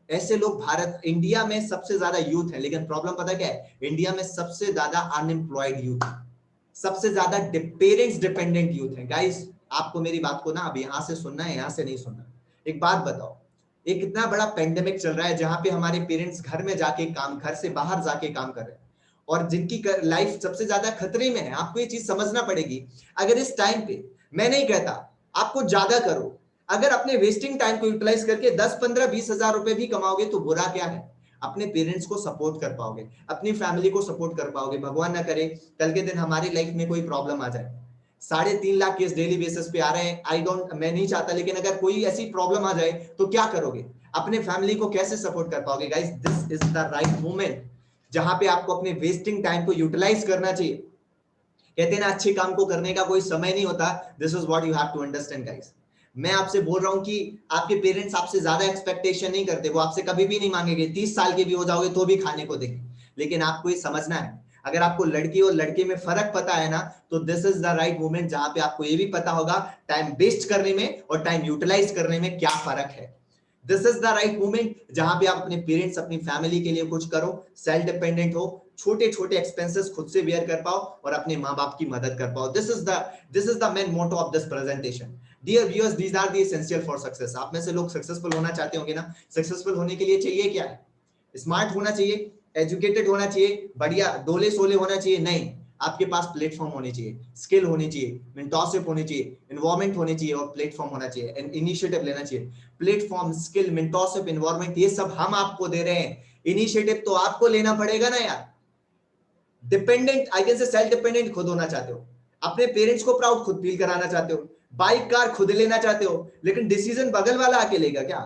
ऐसे लोग भारत, इंडिया में सबसे ज्यादा यूथ है, लेकिन प्रॉब्लम पता क्या है? इंडिया में सबसे ज्यादा अनएम्प्लॉयड यूथ है, सबसे ज्यादा पेरेंट्स डिपेंडेंट यूथ है। गाइस आपको मेरी बात को ना अब यहां से सुनना है, यहां से नहीं सुनना। एक बात बताओ, एक इतना बड़ा पेंडेमिक चल रहा है जहां पे हमारे पेरेंट्स घर में जाके काम, घर से बाहर जाके काम कर रहे हैं, और जिनकी लाइफ सबसे ज्यादा खतरे में है, आपको ये चीज समझना पड़ेगी। अगर इस टाइम पे, मैं नहीं कहता आपको ज्यादा करो, अगर अपने वेस्टिंग टाइम को यूटिलाइज करके 10, 15, 20 हजार रुपए भी कमाओगे तो बुरा क्या है? अपने पेरेंट्स को सपोर्ट कर पाओगे, अपनी फैमिली को सपोर्ट कर पाओगे। भगवान ना करे कल के दिन हमारी लाइफ में कोई प्रॉब्लम आ जाए, 3.5 लाख केस डेली बेसिस पे आ रहे हैं, मैं नहीं चाहता, लेकिन अगर कोई ऐसी प्रॉब्लम आ जाए तो क्या करोगे? अपने फैमिली को कैसे सपोर्ट कर पाओगे? Guys, this is the right moment जहां पे आपको अपने वेस्टिंग टाइम को यूटिलाइज करना चाहिए। कहते हैं ना, अच्छे काम को करने का कोई समय नहीं होता। This is what you have to understand guys. मैं आपसे बोल रहा हूं कि आपके पेरेंट्स आपसे ज्यादा एक्सपेक्टेशन नहीं करते, वो आपसे कभी भी नहीं मांगेंगे, 30 साल के भी हो जाओगे तो भी खाने को देंगे। लेकिन आपको ये समझना है, अगर आपको लड़की और लड़के में फर्क पता है ना, तो this is the right moment जहां पे आपको ये भी पता होगा टाइम वेस्ट करने में और टाइम यूटिलाइज करने में क्या फर्क है। This is the right moment जहां पे आप अपने पेरेंट्स, अपनी फैमिली के लिए कुछ करो, सेल्फ डिपेंडेंट हो, छोटे छोटे एक्सपेंसेस खुद से बेयर कर पाओ और अपने माँ बाप की मदद कर पाओ। This is the main motto of this presentation. Dear viewers, these are the essential for success. आप में से लोग सक्सेसफुल होना चाहते होंगे ना। सक्सेसफुल होने के लिए चाहिए क्या है? स्मार्ट होना चाहिए, एजुकेटेड होना चाहिए, बढ़िया डोले सोले होना चाहिए? नहीं, आपके पास प्लेटफॉर्म होनी चाहिए, स्किल होनी चाहिए, मेंटरशिप होनी चाहिए, एनवायरनमेंट होनी चाहिए और प्लेटफॉर्म होना चाहिए, इनिशिएटिव लेना चाहिए। प्लेटफॉर्म, स्किल, मेंटरशिप, एनवायरनमेंट, ये सब हम आपको दे रहे हैं। इनिशिएटिव तो आपको लेना पड़ेगा ना यार। डिपेंडेंट, आई कैन से सेल्फ डिपेंडेंट खुद होना चाहते हो, अपने पेरेंट्स को प्राउड खुद फील कराना चाहते हो, बाइक कार खुद लेना चाहते हो, लेकिन डिसीजन बगल वाला आके लेगा क्या?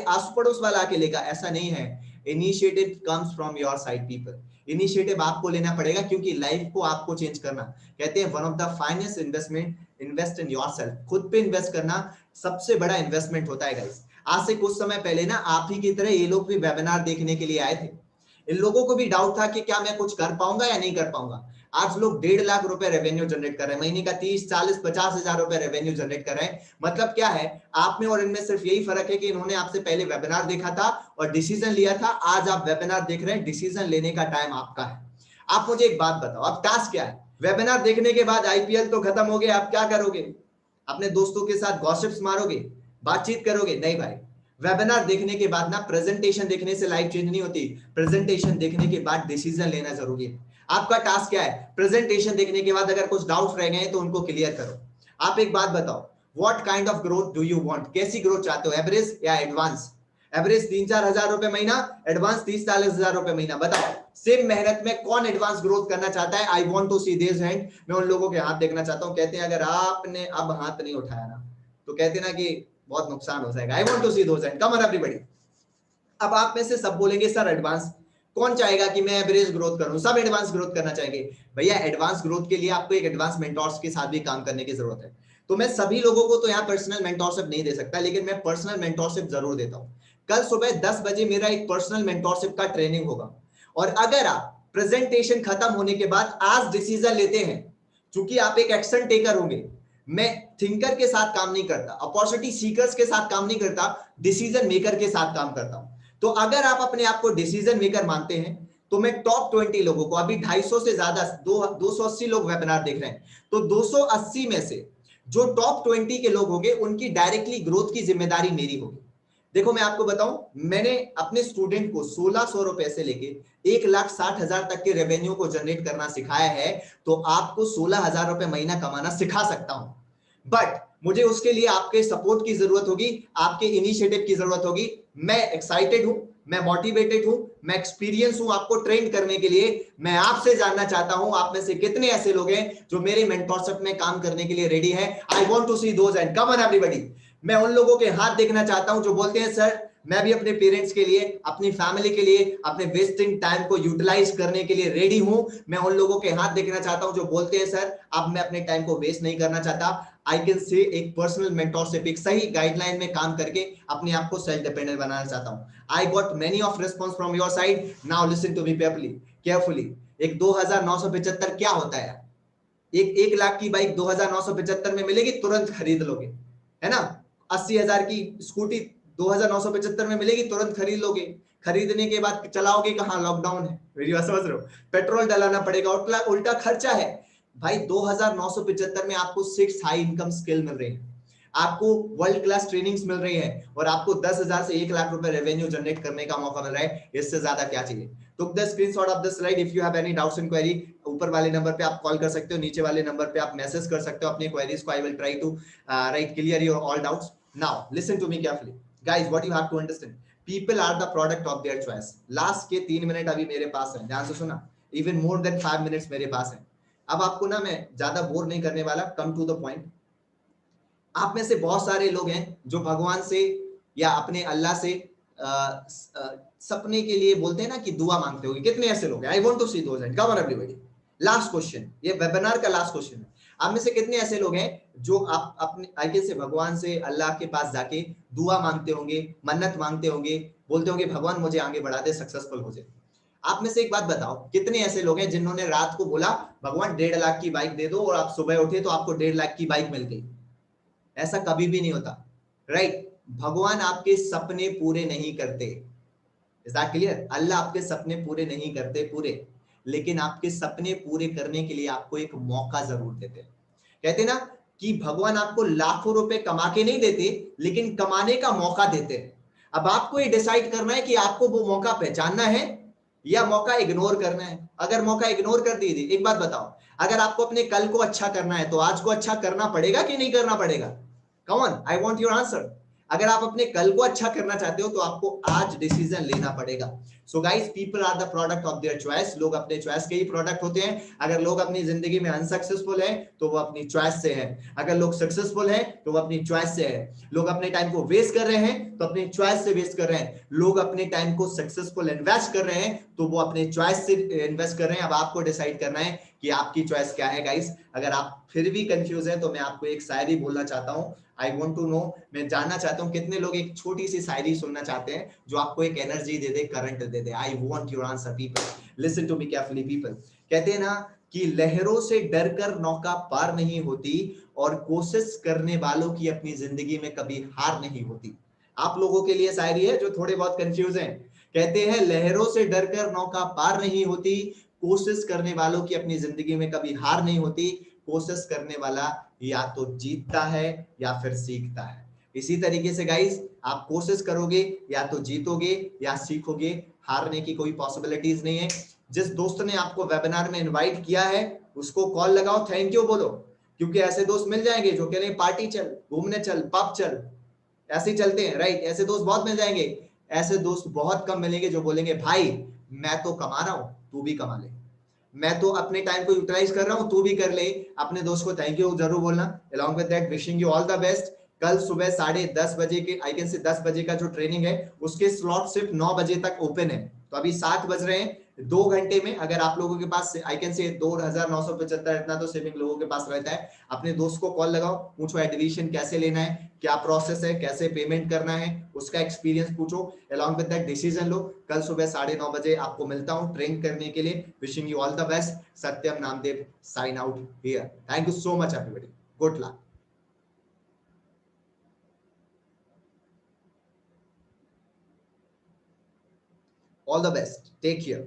आस पड़ोस वाला आके लेगा? ऐसा नहीं है। Initiative comes from your side people. Initiative आपको लेना पड़ेगा, क्योंकि लाइफ को आपको चेंज करना, कहते हैं one of the finest investment, invest in yourself. खुद पे इन्वेस्ट करना सबसे बड़ा इन्वेस्टमेंट होता है गाइस। आज से कुछ समय पहले ना, आप ही की तरह ये लोग भी वेबिनार देखने के लिए आए थे। इन लोगों को भी डाउट था कि क्या मैं कुछ कर पाऊंगा या नहीं कर पाऊंगा। आज लोग 1.5 लाख रुपए रेवेन्यू जनरेट कर रहे हैं, महीने का 30, 40, 50 हजार रुपए रेवेन्यू जनरेट कर रहे हैं। मतलब क्या है, आप में और इनमें सिर्फ यही फर्क है कि इन्होंने आपसे पहले वेबिनार देखा था और डिसीजन लिया था। आज आप वेबिनार देख रहे हैं, डिसीजन लेने का टाइम आपका है। आप मुझे एक बात बताओ, अब टास्क क्या है? वेबिनार देखने के बाद आईपीएल तो खत्म हो गया, आप क्या करोगे? अपने दोस्तों के साथ गॉसिप्स मारोगे, बातचीत करोगे? नहीं भाई, वेबिनार देखने के बाद ना, प्रेजेंटेशन देखने से लाइफ चेंज नहीं होती, प्रेजेंटेशन देखने के बाद डिसीजन लेना जरूरी है। आपका टास्क क्या है? प्रेजेंटेशन देखने के बाद अगर कुछ डाउट्स रह गए तो उनको क्लियर करो। आप एक बात बताओ, what kind of growth do you want? कैसी ग्रोथ चाहते हो, एवरेज या एडवांस? एवरेज 3-4 हजार रुपए महीना, एडवांस 30-40 हजार रुपए महीना। बताओ, सेम मेहनत में कौन एडवांस ग्रोथ करना चाहता है? I want to see this hand. मैं उन लोगों के हाथ देखना चाहता हूं। कहते हैं अगर आपने अब हाथ नहीं उठाया ना, तो कहते ना कि बहुत नुकसान हो जाएगा। I want to see those hand, come on everybody. अब आप में से सब बोलेंगे सर एडवांस। कौन चाहेगा कि मैं एवरेज ग्रोथ करूं? सब एडवांस ग्रोथ करना चाहेंगे। भैया, एडवांस ग्रोथ के लिए आपको एक एडवांस मेंटोर्स के साथ भी काम करने की जरूरत है। तो मैं सभी लोगों को तो यहाँ पर्सनल मेंटोरशिप नहीं दे सकता, लेकिन मैं पर्सनल मेंटोरशिप जरूर देता हूं। कल सुबह 10 बजे मेरा एक पर्सनल मेंटोरशिप का ट्रेनिंग होगा, और अगर आप प्रेजेंटेशन खत्म होने के बाद आज डिसीजन लेते हैं, चूंकि आप एक एक्शन टेकर होंगे, मैं थिंकर के साथ काम नहीं करता, अपॉर्चुनिटी सीकर्स के साथ काम नहीं करता, डिसीजन मेकर के साथ काम करता हूं। तो अगर आप अपने आप को डिसीजन मेकर मानते हैं, तो मैं टॉप 20 लोगों को, अभी 250 से ज्यादा 280 लोग वेबिनार देख रहे हैं, तो 280 में से जो टॉप 20 के लोग होंगे, उनकी डायरेक्टली ग्रोथ की जिम्मेदारी मेरी होगी। देखो मैं आपको बताऊं, मैंने अपने स्टूडेंट को 1600 रुपए से लेके 1,60,000 तक के रेवेन्यू को जनरेट करना सिखाया है। तो आपको 16,000 रुपए महीना कमाना सिखा सकता हूं, बट मुझे उसके लिए आपके सपोर्ट की जरूरत होगी, आपके इनिशिएटिव की जरूरत होगी। मैं एक्साइटेड हूं, मैं मोटिवेटेड हूं, मैं एक्सपीरियंस हूं आपको ट्रेन करने के लिए। मैं आपसे जानना चाहता हूं, आप में से कितने ऐसे लोग हैं जो मेरे मेंटरशिप में काम करने के लिए रेडी है? I want to see those and come on everybody. मैं उन लोगों के हाथ देखना चाहता हूं जो बोलते हैं सर मैं भी अपने पेरेंट्स के लिए, अपनी फैमिली के लिए, अपने वेस्टिंग टाइम को यूटिलाइज करने के लिए रेडी हूं। मैं उन लोगों के हाथ देखना चाहता हूं जो बोलते हैं सर अब मैं अपने टाइम को वेस्ट नहीं करना चाहता। आई कैन से एक पर्सनल मेंटरशिप, एक सही गाइडलाइन में काम करके अपने आप को सेल्फ डिपेंडेंट बनाना चाहता हूं। I got many of response from your side. Now listen to me carefully. एक 2,975 क्या होता है? एक 1 लाख की बाइक 2,975 में मिलेगी, तुरंत खरीद लोगे, है ना? 80,000 की स्कूटी 2,975 में मिलेगी, तुरंत खरीद लोगे। खरीदने के बाद चलाओगे कहां? लॉकडाउन है, वीडियो समझ रहे हो? पेट्रोल डलाना पड़ेगा, उल्टा खर्चा है। भाई 2,975 में आपको 6 हाई इनकम स्किल मिल रही है, आपको वर्ल्ड क्लास ट्रेनिंग्स मिल रही है, और आपको 10,000 से 1 लाख रुपए रेवेन्यू जनरेट करने का मौका मिल रहा है। इससे ज्यादा क्या चाहिए? took the screenshot of the slide. If you have any doubts and query, ऊपर वाले नंबर पे आप कॉल कर सकते हो, नीचे वाले नंबर पे आप मैसेज कर सकते हो अपनी क्वेरीज को. I will try to clear your all doubts. Now listen to me carefully, guys. What you have to understand, people are the product of their choice. Last के 3 मिनट अभी मेरे पास है, ध्यान से सुना. Even more than 5 minutes मेरे पास है. अब आपको ना मैं ज्यादा बोर नहीं करने वाला. Come to the point. आप में से बहुत सारे लोग हैं जो भगवान से या अपने अल्लाह से सपने के लिए बोलते हैं ना कि दुआ मांगते होंगे. कितने ऐसे लोग हैं? I want to see those hand. Come on everybody. Last question, ये वेबिनार का लास्ट क्वेश्चन है. आप में से कितने ऐसे लोग हैं जो आप अपने आगे से भगवान से अल्लाह के पास जाके दुआ मांगते होंगे, मन्नत मांगते होंगे, बोलते होंगे भगवान मुझे आगे बढ़ा दे, सक्सेसफुल हो जाए. आप में से एक बात बताओ, कितने ऐसे लोग हैं जिन्होंने रात को बोला भगवान 1.5 लाख की बाइक दे दो और आप सुबह उठे तो आपको 1.5 लाख की बाइक मिल गई? ऐसा कभी भी नहीं होता, राइट? भगवान आपके सपने पूरे नहीं करते. Is that clear? अल्लाह आपके सपने पूरे नहीं करते पूरे, लेकिन आपके सपने पूरे करने के लिए आपको एक मौका जरूर देते हैं. कहते ना कि भगवान आपको लाखों रुपए कमा के नहीं देते, लेकिन कमाने का मौका देते हैं. अब आपको ये डिसाइड करना है कि आपको वो मौका पहचानना है या मौका इग्नोर करना है. अगर मौका इग्नोर कर दीजिए, एक बात बताओ, अगर आपको अपने कल को अच्छा करना है तो आज को अच्छा करना पड़ेगा कि नहीं करना पड़ेगा? Come on, I want your answer. अगर आप अपने कल को अच्छा करना चाहते हो तो आपको आज डिसीजन लेना पड़ेगा. So guys, people are the product of their choice. लोग अपने चॉइस के ही प्रोडक्ट होते हैं. अगर लोग अपनी जिंदगी में अनसक्सेसफुल हैं तो वो अपनी चॉइस से हैं. अगर लोग सक्सेसफुल हैं तो वो अपनी चॉइस से हैं. लोग अपने टाइम को वेस्ट कर रहे हैं तो अपनी चॉइस से वेस्ट कर रहे हैं. लोग अपने टाइम को सक्सेसफुल इन्वेस्ट कर रहे हैं तो वो अपने चॉइस से इन्वेस्ट कर रहे हैं. अब आपको डिसाइड करना है कि आपकी चॉइस क्या है. गाइस, अगर आप फिर भी कंफ्यूज हैं तो मैं आपको एक शायरी बोलना चाहता हूं. आई वॉन्ट टू नो, मैं जानना चाहता हूं कितने लोग एक छोटी सी शायरी सुनना चाहते हैं जो आपको एक एनर्जी दे दे, करंट दे दे. I want your answer people. Listen to me carefully people. कहते हैं ना कि लहरों से डरकर नौका पार नहीं होती और कोशिश करने वालों की अपनी जिंदगी में कभी हार नहीं होती. आप लोगों के लिए शायरी है जो थोड़े बहुत कंफ्यूज हैं. कहते हैं लहरों से डरकर नौका पार नहीं होती, कोशिश करने वालों की अपनी जिंदगी में कभी हार नहीं होती. कोशिश करने वाला या तो जीतता है या फिर सीखता है. इसी तरीके से गाइस, आप कोशिश करोगे या तो जीतोगे या सीखोगे. हारने की कोई पॉसिबिलिटीज नहीं है. जिस दोस्त ने आपको वेबिनार में इनवाइट किया है उसको कॉल लगाओ, थैंक यू बोलो, क्योंकि ऐसे दोस्त मिल जाएंगे जो कह रहे हैं पार्टी चल, घूमने चल, पब चल, ऐसे ही चलते हैं, राइट? ऐसे दोस्त बहुत मिल जाएंगे. ऐसे दोस्त बहुत कम मिलेंगे जो बोलेंगे भाई मैं तो कमा रहा हूं, तू भी कमा ले. मैं तो अपने टाइम को यूटिलाइज कर रहा हूं, तू भी कर ले. अपने दोस्त को थैंक यू जरूर बोलना. Along with that wishing you all the best. कल सुबह 10:30 बजे के, आई कैन से 10 बजे का जो ट्रेनिंग है उसके स्लॉट सिर्फ 9 बजे तक ओपन है. तो अभी 7 बज रहे हैं. 2 घंटे में अगर आप लोगों के पास आई कैन से 2975 इतना तो सेविंग लोगों के पास रहता है. अपने दोस्त को कॉल लगाओ, पूछो एडमिशन कैसे लेना है, क्या प्रोसेस है, कैसे पेमेंट करना है, उसका एक्सपीरियंस पूछो. अलॉन्ग विद दैट डिसीजन लो. कल सुबह 9:30 बजे आपको मिलता हूं ट्रेन करने के लिए. Wishing you all the best. Satyam Namdev sign out here. Thank you so much everybody. Good luck. All the best. Take care.